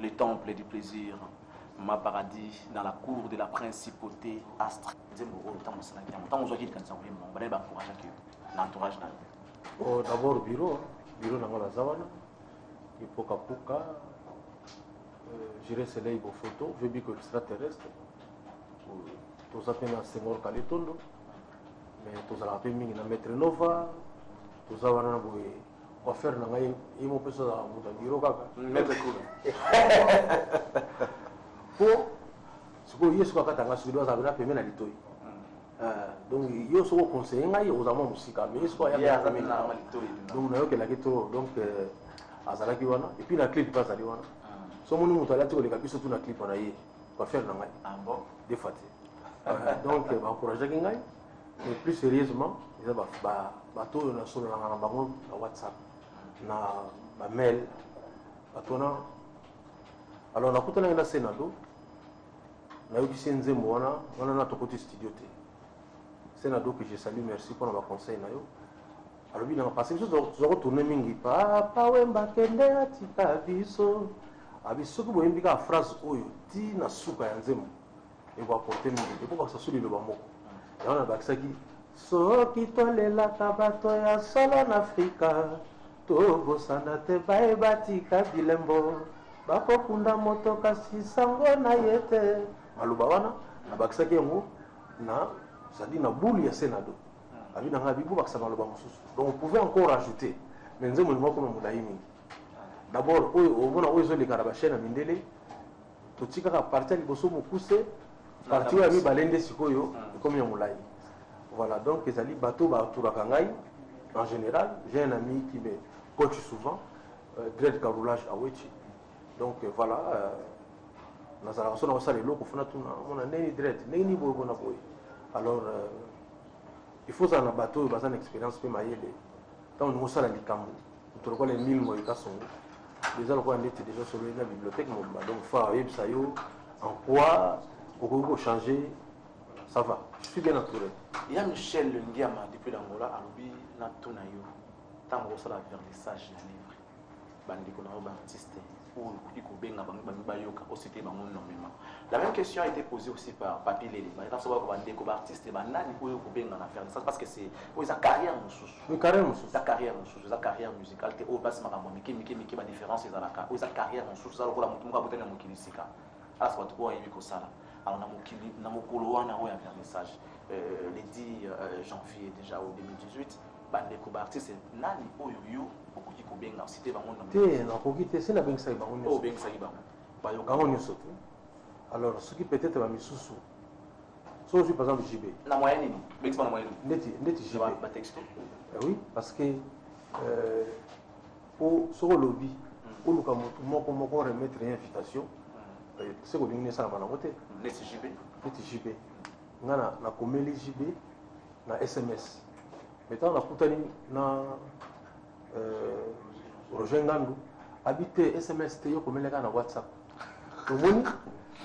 les temples du plaisir. Ma paradis dans la cour de la principauté astre. D'abord bureau dans la Zawana, il faut qu'à gérer les photos, je dis que extraterrestre, tous appellent à Senghor Kaletondo, mais tous appellent à Maître Nova, tous appellent à faire un peu de bureau. Maître Koula. Pour ce que tu as dit, tu as dit donc il faut conseiller aux amants musiques mais il faut y a donc na yoke la kito donc azalaki wana et puis la clip passe ali wana so moni muto alati ko le kabiso tu na clip na ye va faire na ngai ah bon des fois donc va encourager ngai mais plus sérieusement ils va to na solo na bango na WhatsApp na ba mail batona alors na kutana na senado na yoki senze mwana wana na tokoti studio te senado que je salue merci pour le conseil na yo alors bien parce que je retourner mingi papa wemba kende atika biso abiso ko boyembi ka phrase oyo ti na suka ya nzemo e ko apporter mingi e ko ba sasuli lo bamoko ya wana bakisaki soki tolelaka bato ya solo na Afrika tobosana te baebatika bilembo bakokunda moto kasi sango na ye te maloba wana na bakisaki yango na c'est-à-dire na boule ya senado abi na ngabi bakisa maloba mosusu donc on pouvait encore rajouter mais nzemo ni moko na mulayi mingi d'abord oyo omona oyo zoleka na bachaîne ya mindele totika ka partie liboso mokuse partie ya mibalende sikoyo ekomi ya mulayi voilà donc ezali bato baturaka ngai en général j'ai un ami qui me coach souvent dread carroulage à Wechi donc voilà nazala sona osala eloko fona tuna mona neni dread neni boy bona boy alors il faut ça na bateau bazana expérience pe mayele tant nous osala likambo to ko les 1000 mois kasongo déjà le quoi ndete déjà sur la bibliothèque mon donc fa yebsa yo en quoi on changer ça va je suis bien entouré il y a Michel Ndiama depuis l'Angola alobi na tuna yo tant osala vernissage ya livre bandi ko na artiste la même question a été posée aussi par Papi Lele. Artiste parce que c'est sa carrière sa carrière musicale la différence sa carrière le 10 janvier déjà au 2018 bandeko ba artiste nani oyo yo okoki kobenga cité bango na te na koki te c'est la bengsa bango nyonso o bengsa bango ba yo bango nyonso te alors ce qui peut-être ba misusu So, je suis par exemple JB. La moyenne, mais c'est pas la moyenne. Neti JB. Pas texto. Oui, parce que sur le lobby, où nous avons remettre une invitation, c'est que nous avons ça à la moitié. Neti JB. Neti JB. Nous avons commis JB na SMS. Maintenant, nous avons Roger Ngandou, habité SMS, nous avons na WhatsApp. Donc,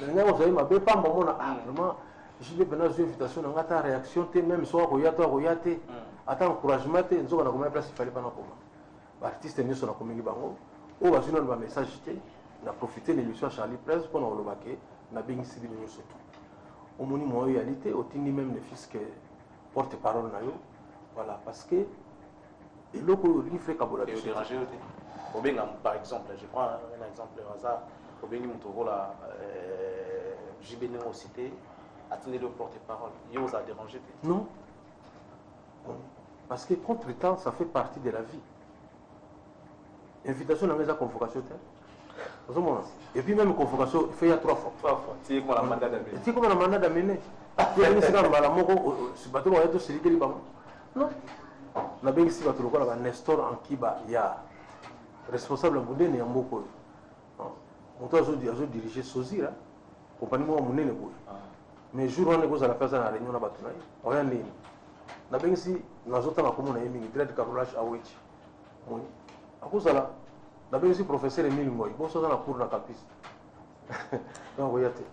nous avons pas vraiment. JB pendant une invitation, nous avons une réaction, même si nous avons attends encouragement, nous avons une place, il fallait pas nous comment. L'artiste est venu sur la commune Bango, où on a eu un message, on a profité de l'émission Charlie Presse pour nous le baquer, on a bien ici de nous surtout. Au moment où il y a réalité, au tini même le fils que porte-parole nayo, voilà, parce que il a eu fait Kabola. Et au dérangé, par exemple, je prends un exemple au hasard, au Béni Moutorola, JB Néo cité, attendez le porte-parole, il vous a dérangé? Non. Parce que contre-temps, ça fait partie de la vie. Invitation dans la convocation. Et puis même convocation, il fait il y a 3 fois. 3 fois. C'est comme un mandat d'amener. C'est comme un mandat d'amener. Il y a un bateau non. On a bien ici un Nestor en Kiba, il y a responsable de Moudé et Mboko. On doit diriger Sozira, compagnie de Moudé. Mais jour où on est à la place de la réunion, on a dit, na bien ici, nous avons comme on a mis direct carrelage à Ouichi. À cause de là, na bien ici, professeur Emile Moy, bon, ça dans la cour de la campus.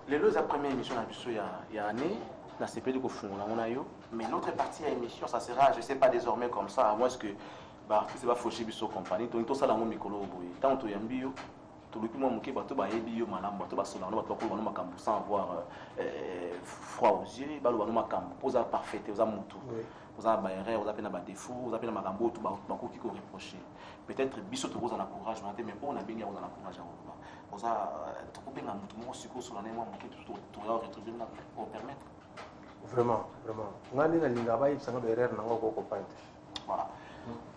Les 2 premières émissions, il y a année, la CP de Kofun, mais l'autre partie de l'émission, ça sera, je ne sais pas désormais comme ça, à moins que c'est pas Fauché Bisso compagnie, donc tout ça, là, on micro, tant que tu as tout le monde qui va tout bailler bio malam bato basola no bato ko no makambo sans avoir froid aux yeux ba lo no makambo posa parfait aux amutu aux a ba erreur aux a pena ba défaut aux a pena makambo tout ba ko qui ko reprocher peut-être biso to aux en encouragement mais on a bien aux en encouragement aux a to ko benga mutu mo siko sur la némo mo tout to ya retrouver na pour permettre vraiment ngani na linga ba yipsa nga erreur na ngoko ko painte. Voilà.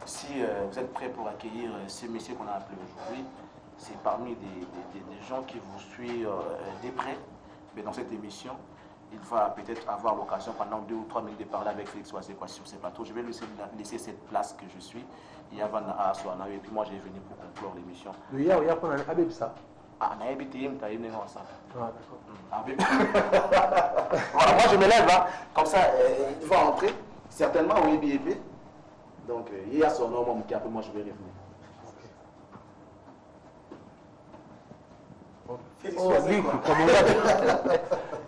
Si vous êtes prêts pour accueillir ces messieurs qu'on a appelés aujourd'hui, c'est parmi des gens qui vous suivent de près. Mais dans cette émission, il va peut-être avoir l'occasion pendant 2 ou 3 minutes de parler avec Félix Ouazekwa sur ces plateaux. Je vais laisser cette place que je suis. Il y a Van Aswana et puis moi j'ai venu pour conclure l'émission. Il y a un Abebsa. Ah, on a habité, on a eu ça. Ah, d'accord. Voilà, moi je me lève, hein. Comme ça, il va entrer. Certainement, oui, bien. Donc, il y a son nom qui après moi je vais revenir. Oh, Lick, comment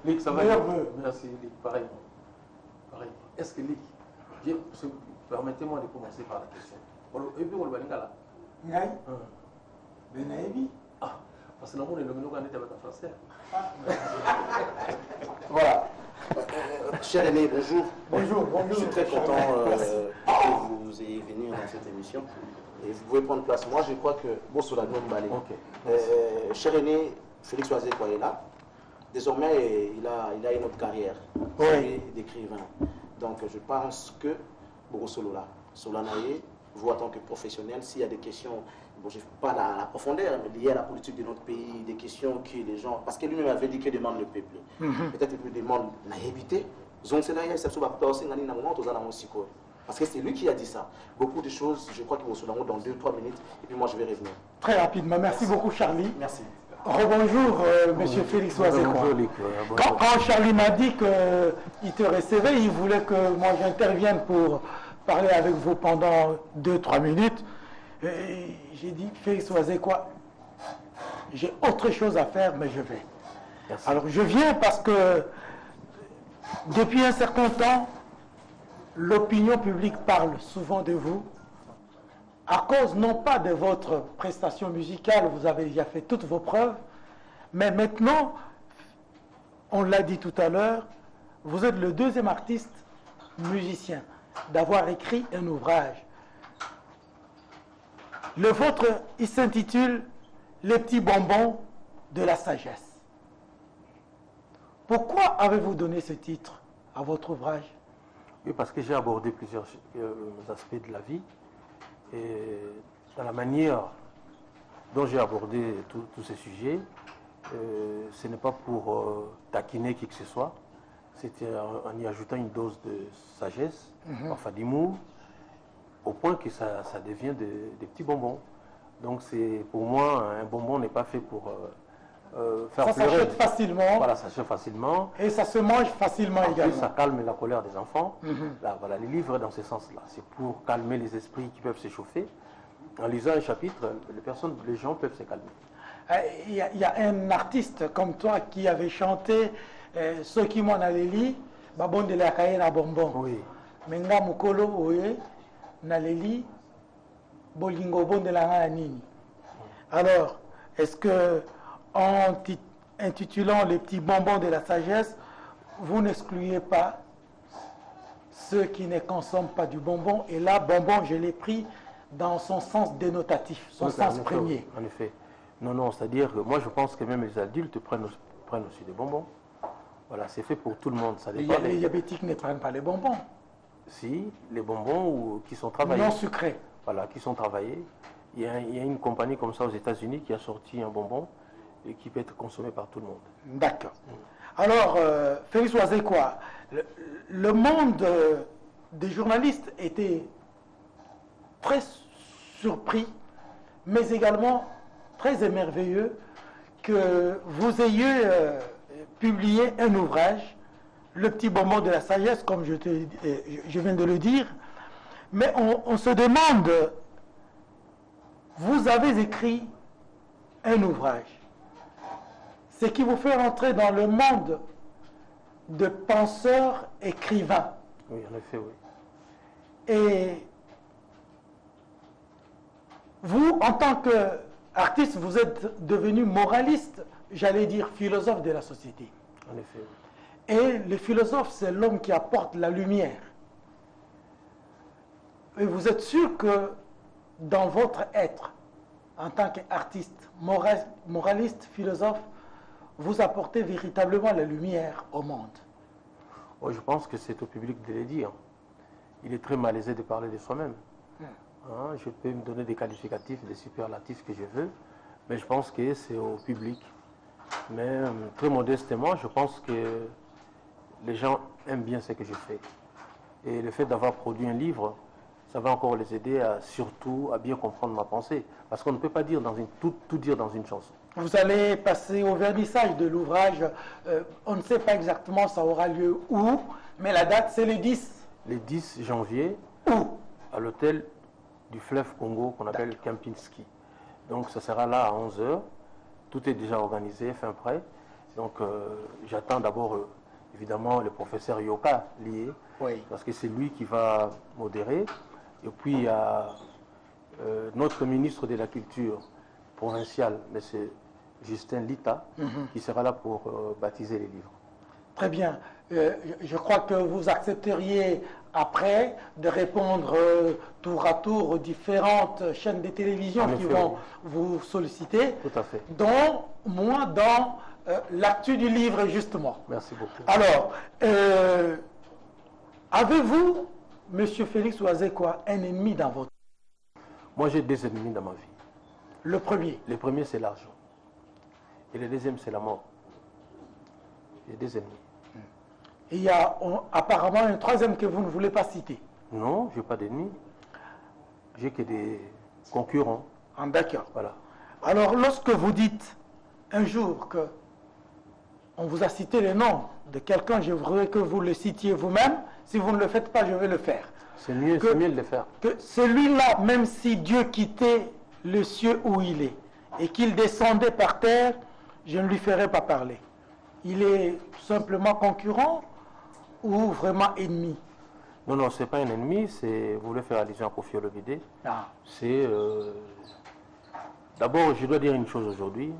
Lick, ça va? Merci, Lick, pareil. Est-ce que Lick, permettez-moi de commencer par la question. Et puis, on va aller là. Ngai Benaïbi. Ah, parce que nous avons le français. Voilà. Cher aîné, bonjour. Bonjour. Je suis très content que vous ayez venu dans cette émission. Et vous pouvez prendre place. Moi, je crois que Bosso l'a balé. Cher aîné, Félix Ouazekwa est là. Désormais, il a une autre carrière d'écrivain. Donc, je pense que Bosso là, Solanaye, vous, en tant que professionnel, s'il y a des questions, bon, je ne sais pas la profondeur, mais liées à la politique de notre pays, des questions que les gens. Parce que lui-même avait dit que demande le peuple. Peut-être qu'il demande naïveté. Parce que c'est lui qui a dit ça. Beaucoup de choses, je crois qu'il va se dans 2 ou 3 minutes, et puis moi je vais revenir. Très rapidement. Merci beaucoup, Charlie. Merci. Rebonjour, monsieur Félix Ouazekwa. Quand Charlie m'a dit qu'il te recevait, il voulait que moi j'intervienne pour parler avec vous pendant 2-3 minutes. J'ai dit, Félix Ouazekwa, j'ai autre chose à faire, mais je vais. Merci. Alors je viens parce que depuis un certain temps, l'opinion publique parle souvent de vous, à cause non pas de votre prestation musicale, vous avez déjà fait toutes vos preuves, mais maintenant, on l'a dit tout à l'heure, vous êtes le 2e artiste musicien d'avoir écrit un ouvrage. Le vôtre, il s'intitule « Les petits bonbons de la sagesse ». Pourquoi avez-vous donné ce titre à votre ouvrage? Oui, parce que j'ai abordé plusieurs aspects de la vie. Et dans la manière dont j'ai abordé tous ces sujets, ce n'est pas pour taquiner qui que ce soit. c'était en y ajoutant une dose de sagesse, parfois d'humour, au point que ça devient des petits bonbons. Donc pour moi, un bonbon n'est pas fait pour faire pleurer. Ça s'achète facilement. Voilà, ça s'achète facilement. Et ça se mange facilement En également. plus, ça calme la colère des enfants. Là, voilà, les livres dans ce sens-là, c'est pour calmer les esprits qui peuvent s'échauffer. En lisant un chapitre, les gens peuvent se calmer. Il y a un artiste comme toi qui avait chanté ceux qui m'ont allé babon de la caille na bonbon. Oui. Menga mukolo oye naleli bolingo bon de la nini. Alors, est-ce que en intitulant les petits bonbons de la sagesse, vous n'excluez pas ceux qui ne consomment pas du bonbon? Et là, bonbon, je l'ai pris dans son sens dénotatif, son sens premier. En effet. Non, c'est-à-dire que moi je pense que même les adultes prennent aussi des bonbons. Voilà, c'est fait pour tout le monde. Ça dépend Les diabétiques ne prennent pas les bonbons. Si, les bonbons qui sont travaillés. Non sucrés. Voilà, qui sont travaillés. Il y a une compagnie comme ça aux États-Unis qui a sorti un bonbon et qui peut être consommé par tout le monde. D'accord. Alors, Félix Ouazekwa, le monde des journalistes était très surpris, mais également très émerveilleux que vous ayez publié un ouvrage, Le petit bonbon de la sagesse, comme je viens de le dire. Mais on se demande, vous avez écrit un ouvrage, ce qui vous fait rentrer dans le monde de penseurs écrivains. Oui, en effet, oui. Et vous, en tant qu'artiste, vous êtes devenu moraliste, j'allais dire philosophe de la société. En effet, oui. Et le philosophe, c'est l'homme qui apporte la lumière. Et vous êtes sûr que dans votre être, en tant qu'artiste, moraliste, philosophe, vous apportez véritablement la lumière au monde. Oh, je pense que c'est au public de le dire. Il est très malaisé de parler de soi-même. Hein, je peux me donner des qualificatifs, des superlatifs que je veux, mais je pense que c'est au public. Mais très modestement, je pense que les gens aiment bien ce que je fais. Et le fait d'avoir produit un livre, ça va encore les aider surtout à bien comprendre ma pensée. Parce qu'on ne peut pas dire tout dire dans une chanson. Vous allez passer au vernissage de l'ouvrage. On ne sait pas exactement ça aura lieu où, mais la date c'est le 10. Le 10 janvier, où? À l'hôtel du fleuve Congo qu'on appelle Kempinski. Donc ça sera là à 11h. Tout est déjà organisé, fin prêt. Donc j'attends d'abord évidemment le professeur Yoka lié, oui, parce que c'est lui qui va modérer. Et puis il y a notre ministre de la Culture provinciale, M. Justin Lita, qui sera là pour baptiser les livres. Très bien. Je crois que vous accepteriez après de répondre tour à tour aux différentes chaînes de télévision qui vont vous solliciter. Tout à fait. Dont moi dans l'actu du livre justement. Merci beaucoup. Alors, avez-vous, Monsieur Félix Ouazekwa, un ennemi dans votre vie? Moi j'ai deux ennemis dans ma vie. Le premier? Le premier c'est l'argent. Et le deuxième c'est la mort. J'ai deux ennemis. Il y a apparemment un troisième que vous ne voulez pas citer. Non, je n'ai pas d'ennemis. J'ai que des concurrents. Ah, d'accord. Voilà. Alors, lorsque vous dites un jour que on vous a cité le nom de quelqu'un, je voudrais que vous le citiez vous-même. Si vous ne le faites pas, je vais le faire. C'est mieux de le faire. Que celui-là, même si Dieu quittait le ciel où il est et qu'il descendait par terre, je ne lui ferai pas parler. Il est simplement concurrent ou vraiment ennemi? Non, non, ce n'est pas un ennemi, vous voulez faire allusion à Koffi Olomide. Ah. C'est... D'abord, je dois dire une chose aujourd'hui.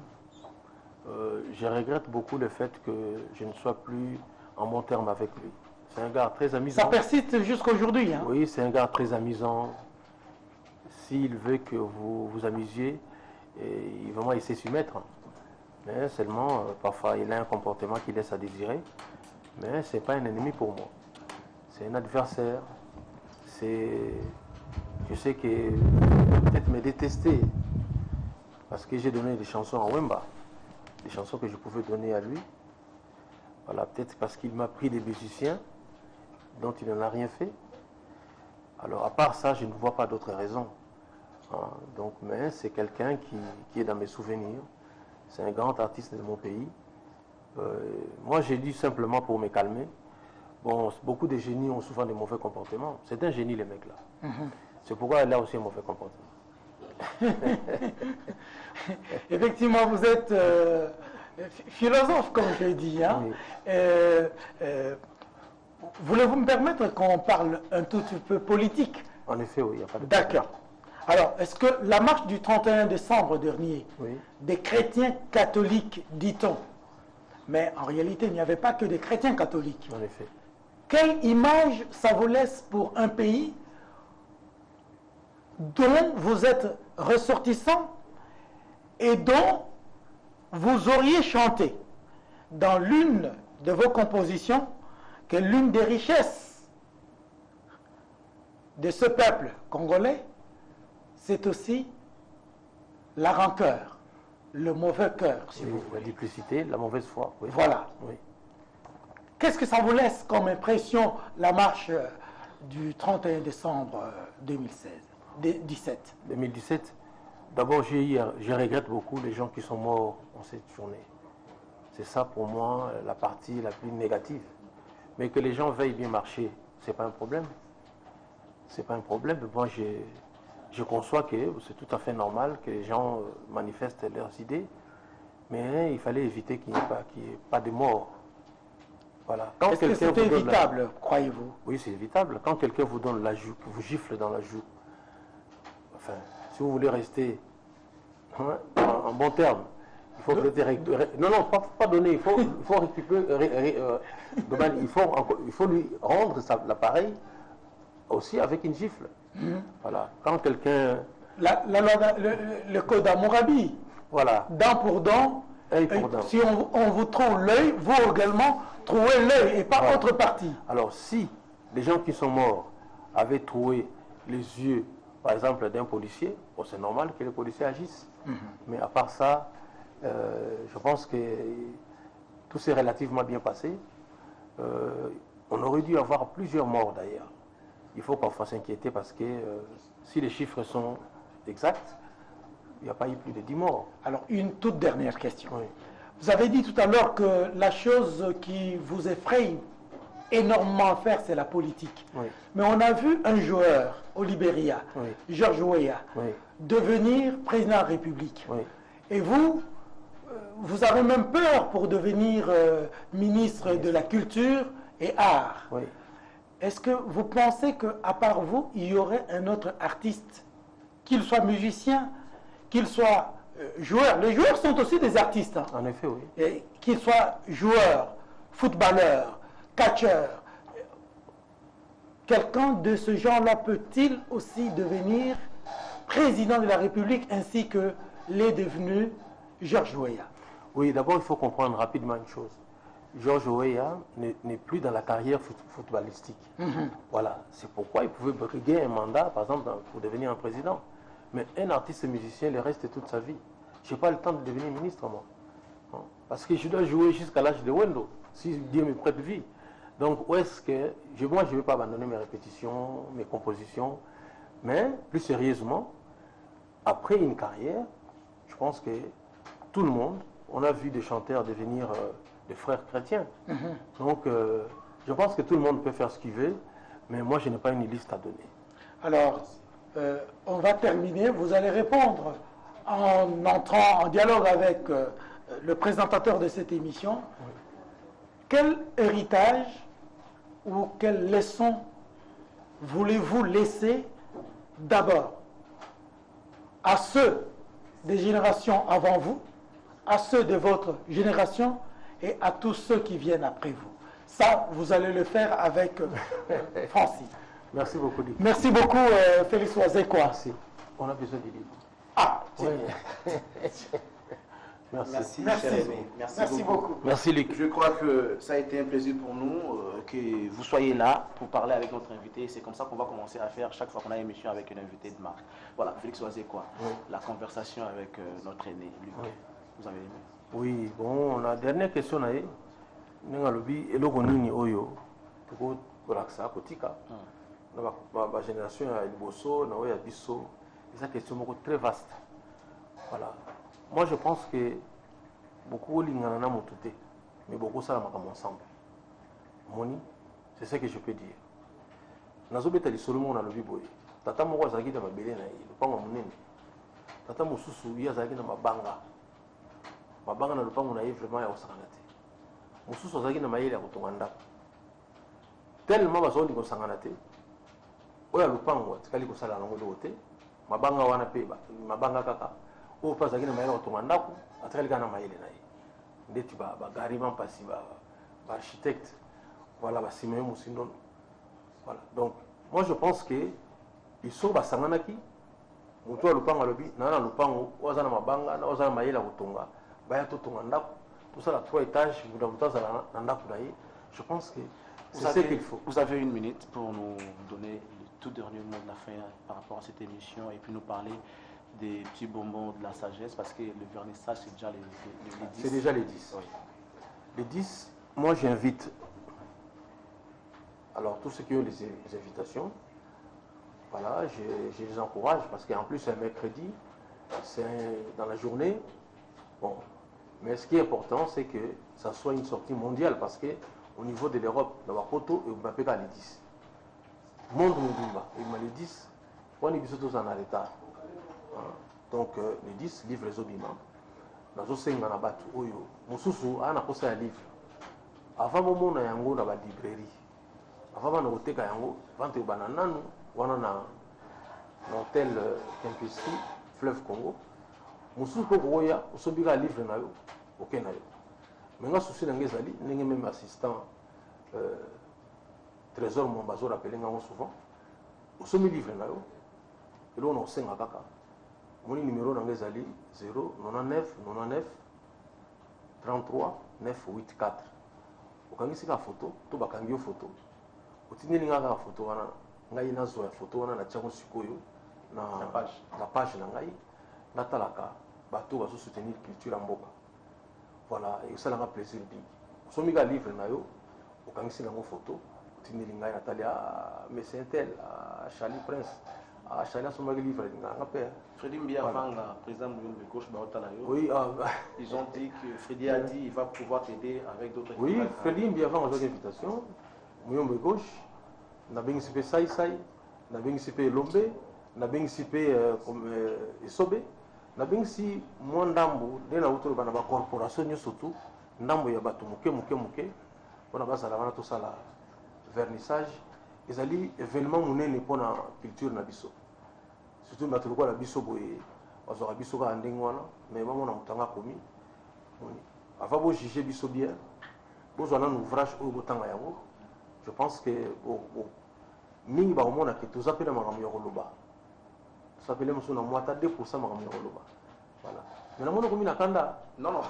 Je regrette beaucoup le fait que je ne sois plus en bon terme avec lui. C'est un gars très amusant. Ça persiste jusqu'à aujourd'hui, hein? Oui, c'est un gars très amusant. S'il veut que vous vous amusiez, vraiment, il sait s'y mettre. Mais seulement, parfois, il a un comportement qui laisse à désirer. Mais ce n'est pas un ennemi pour moi. C'est un adversaire. Je sais qu'il peut peut-être me détester. Parce que j'ai donné des chansons à Wemba. Des chansons que je pouvais donner à lui. Voilà, peut-être parce qu'il m'a pris des musiciens dont il n'en a rien fait. Alors, à part ça, je ne vois pas d'autres raisons. Hein, donc, mais c'est quelqu'un qui est dans mes souvenirs. C'est un grand artiste de mon pays. Moi, j'ai dit simplement pour me calmer. Bon, beaucoup de génies ont souvent des mauvais comportements. C'est un génie, les mecs-là. C'est pourquoi il a aussi un mauvais comportement. Effectivement, vous êtes philosophe, comme je l'ai dit. Hein. Oui. Voulez-vous me permettre qu'on parle un tout petit peu politique? En effet, oui, il n'y a pas de... D'accord. Alors, est-ce que la marche du 31 décembre dernier, Oui. des chrétiens catholiques, dit-on, mais en réalité, il n'y avait pas que des chrétiens catholiques. En effet. Quelle image ça vous laisse pour un pays dont vous êtes ressortissant et dont vous auriez chanté dans l'une de vos compositions que l'une des richesses de ce peuple congolais, c'est aussi la rancœur, le mauvais cœur, si Oui, vous la voulez. duplicité, la mauvaise foi. Oui. Voilà. Oui. Qu'est-ce que ça vous laisse comme impression, la marche du 31 décembre 2017? 2017, d'abord, je regrette beaucoup les gens qui sont morts en cette journée. C'est ça pour moi la partie la plus négative. Mais que les gens veuillent bien marcher, c'est pas un problème. C'est pas un problème. Moi, je conçois que c'est tout à fait normal que les gens manifestent leurs idées, mais il fallait éviter qu'il n'y ait pas de morts. Voilà. Est-ce que c'était évitable, croyez-vous? Oui, c'est évitable. Quand quelqu'un vous donne la joue, vous gifle dans la joue, enfin, si vous voulez rester en bon terme, il faut peut-être non, pas donner, il faut récupérer, il faut lui rendre l'appareil aussi avec une gifle. Voilà. Quand quelqu'un... Le code d'Hammurabi. Voilà. Dent pour dent. Œil pour dent. Si on vous trouve l'œil, vous également trouvez l'œil et pas Voilà. autre partie. Alors, si les gens qui sont morts avaient trouvé les yeux, par exemple, d'un policier, bon, c'est normal que les policiers agissent. Mais à part ça, je pense que tout s'est relativement bien passé. On aurait dû avoir plusieurs morts d'ailleurs. Il faut qu'on fasse s'inquiéter parce que si les chiffres sont exacts, il n'y a pas eu plus de 10 morts. Alors, une toute dernière question. Oui. Vous avez dit tout à l'heure que la chose qui vous effraie énormément à faire, c'est la politique. Oui. Mais on a vu un joueur au Libéria, Oui. George Weah, Oui. devenir président de la République. Oui. Et vous, vous avez même peur pour devenir ministre de la Culture et Art. Oui. Est-ce que vous pensez qu'à part vous, il y aurait un autre artiste, qu'il soit musicien, qu'il soit joueur? Les joueurs sont aussi des artistes. Hein. En effet, oui. Et qu'il soit joueur, footballeur, catcheur. Quelqu'un de ce genre-là peut-il aussi devenir président de la République ainsi que l'est devenu George Weah? Oui, d'abord, il faut comprendre rapidement une chose. George Weah n'est plus dans la carrière footballistique. Voilà, c'est pourquoi il pouvait briguer un mandat, par exemple, pour devenir un président. Mais un artiste musicien, il reste toute sa vie. Je n'ai pas le temps de devenir ministre, moi. Parce que je dois jouer jusqu'à l'âge de Wendo, si Dieu me prête vie. Donc, où est-ce que... moi, je ne vais pas abandonner mes répétitions, mes compositions. Mais, plus sérieusement, après une carrière, je pense que tout le monde, on a vu des chanteurs devenir des frères chrétiens. Donc, je pense que tout le monde peut faire ce qu'il veut, mais moi, je n'ai pas une liste à donner. Alors, on va terminer. Vous allez répondre en entrant en dialogue avec le présentateur de cette émission. Oui. Quel héritage ou quelle leçon voulez-vous laisser d'abord à ceux des générations avant vous, à ceux de votre génération et à tous ceux qui viennent après vous? Ça, vous allez le faire avec Francis. Merci beaucoup, Dick. Merci beaucoup, Félix Wazekwa. Merci. On a besoin du livre. Ah, Oui. Merci, Merci. cher aimé. Merci beaucoup. Merci, Luc. Je crois que ça a été un plaisir pour nous que vous soyez là pour parler avec notre invité. C'est comme ça qu'on va commencer à faire chaque fois qu'on a une émission avec un invité de marque. Voilà, Félix Wazekwa, la conversation avec notre aîné, Luc. Oui. Vous avez aimé? Oui, bon, la dernière question, Nenga lobi eloko nini oyo toko relaxa kotika. La génération à Liboso, na oya biso, c'est une question très vaste. Voilà. Moi je pense que beaucoup lingana motute, mais beaucoup ça la ensemble. Moni, c'est ce que je peux dire. Nazobeta li solo mona lobi boye. Tata moko azaki na mabele na ye, lupango munene. Tata mosusu ye azaki na mabanga. Mabanga na lupango na ye vraiment ya osakana te. Mosusu azaki na mayele ya kotonga ndako. Tellement bazondi kosangana te. Oya lupango tikali kosala nango lote. Mabanga wana pe mabanga kaka. O pa azaki na mayele ya kotonga ndako, atikali kana mayele na ye. Ndeti ba gariment pasi ba architecte. Voilà, ba Simeon Moussindon. Voilà. Donc, moi je pense que ils sont basanganaki. Mutu lupango lobi, na lupango, ozana mabanga, na ozana mayela kotonga, baya to tonga ndako. Tout ça, la 3 étages, vous avez je pense que c'est ce qu'il faut. Vous avez 1 minute pour nous donner le tout dernier mot de la fin par rapport à cette émission et puis nous parler des petits bonbons de la sagesse parce que le vernissage, c'est déjà les 10. C'est déjà les 10. Oui. Les 10, moi j'invite, alors tous ceux qui ont les invitations, voilà, je les encourage parce qu'en plus c'est un mercredi, c'est dans la journée. Bon. Mais ce qui est important, c'est que ça soit une sortie mondiale parce qu'au niveau de l'Europe, dans la photo, il n'y a pas les 10. Monde Moudimba, il y a les 10, on est tous en retard. Donc les 10 livres les obiments. Dans ce sens, on a battu Oyo. Moussousou, on a posé un livre. Avant le moment, on a une librairie. Avant, on a un yango, vente au bananano, on a un hôtel Kempinski, Fleuve Congo. Moussousou, on a un livre. Ok, mais moi, souci d'Angezali, n'est même assistant Trésor Mombazo rappelé souvent. Au sommet livre, et là on a 5 à Kaka. Mon numéro d'Angezali 0 99 99 33 984. Au quand il y a photo, tout va changer photo. Au tini linga la photo, on a une photo, on a la tchako sikoyo na la page na ngai, na talaka, bateau va soutenir culture en boka. Voilà, et ça a plaisir big. Si on a un livre, on a une photo, on a une Natalia, mais c'est un tel, à Charlie Prince, à Charlie, on a un livre, Freddy Mbia avant la présidente de gauche, oui, ils ont dit que Freddy a dit qu'il va pouvoir t'aider avec d'autres. Oui, Freddy Mbia avant, on a une invitation, Mouyombe gauche, on a bien ici Saï Saï, on a bien ici Lombe, on a bien ici Esobe. Na bingsi mo ndambo de na utoro bana ba corporation nyo surtout ndambo ya bato muke pona basala bana to sala vernissage ezali événement munene pona culture na biso surtout bato ko la biso boye bazo biso ka ndenge wana mais mama na mutanga komi avant bo juger biso bien bo zona un ouvrage au botanga yango je pense que mingi ba omona que tous appelés makambo ya koloba ça s'appelle monsieur na moitié 2% makambo ya koloba. Voilà. Mais na mona komi na kanda. Non non.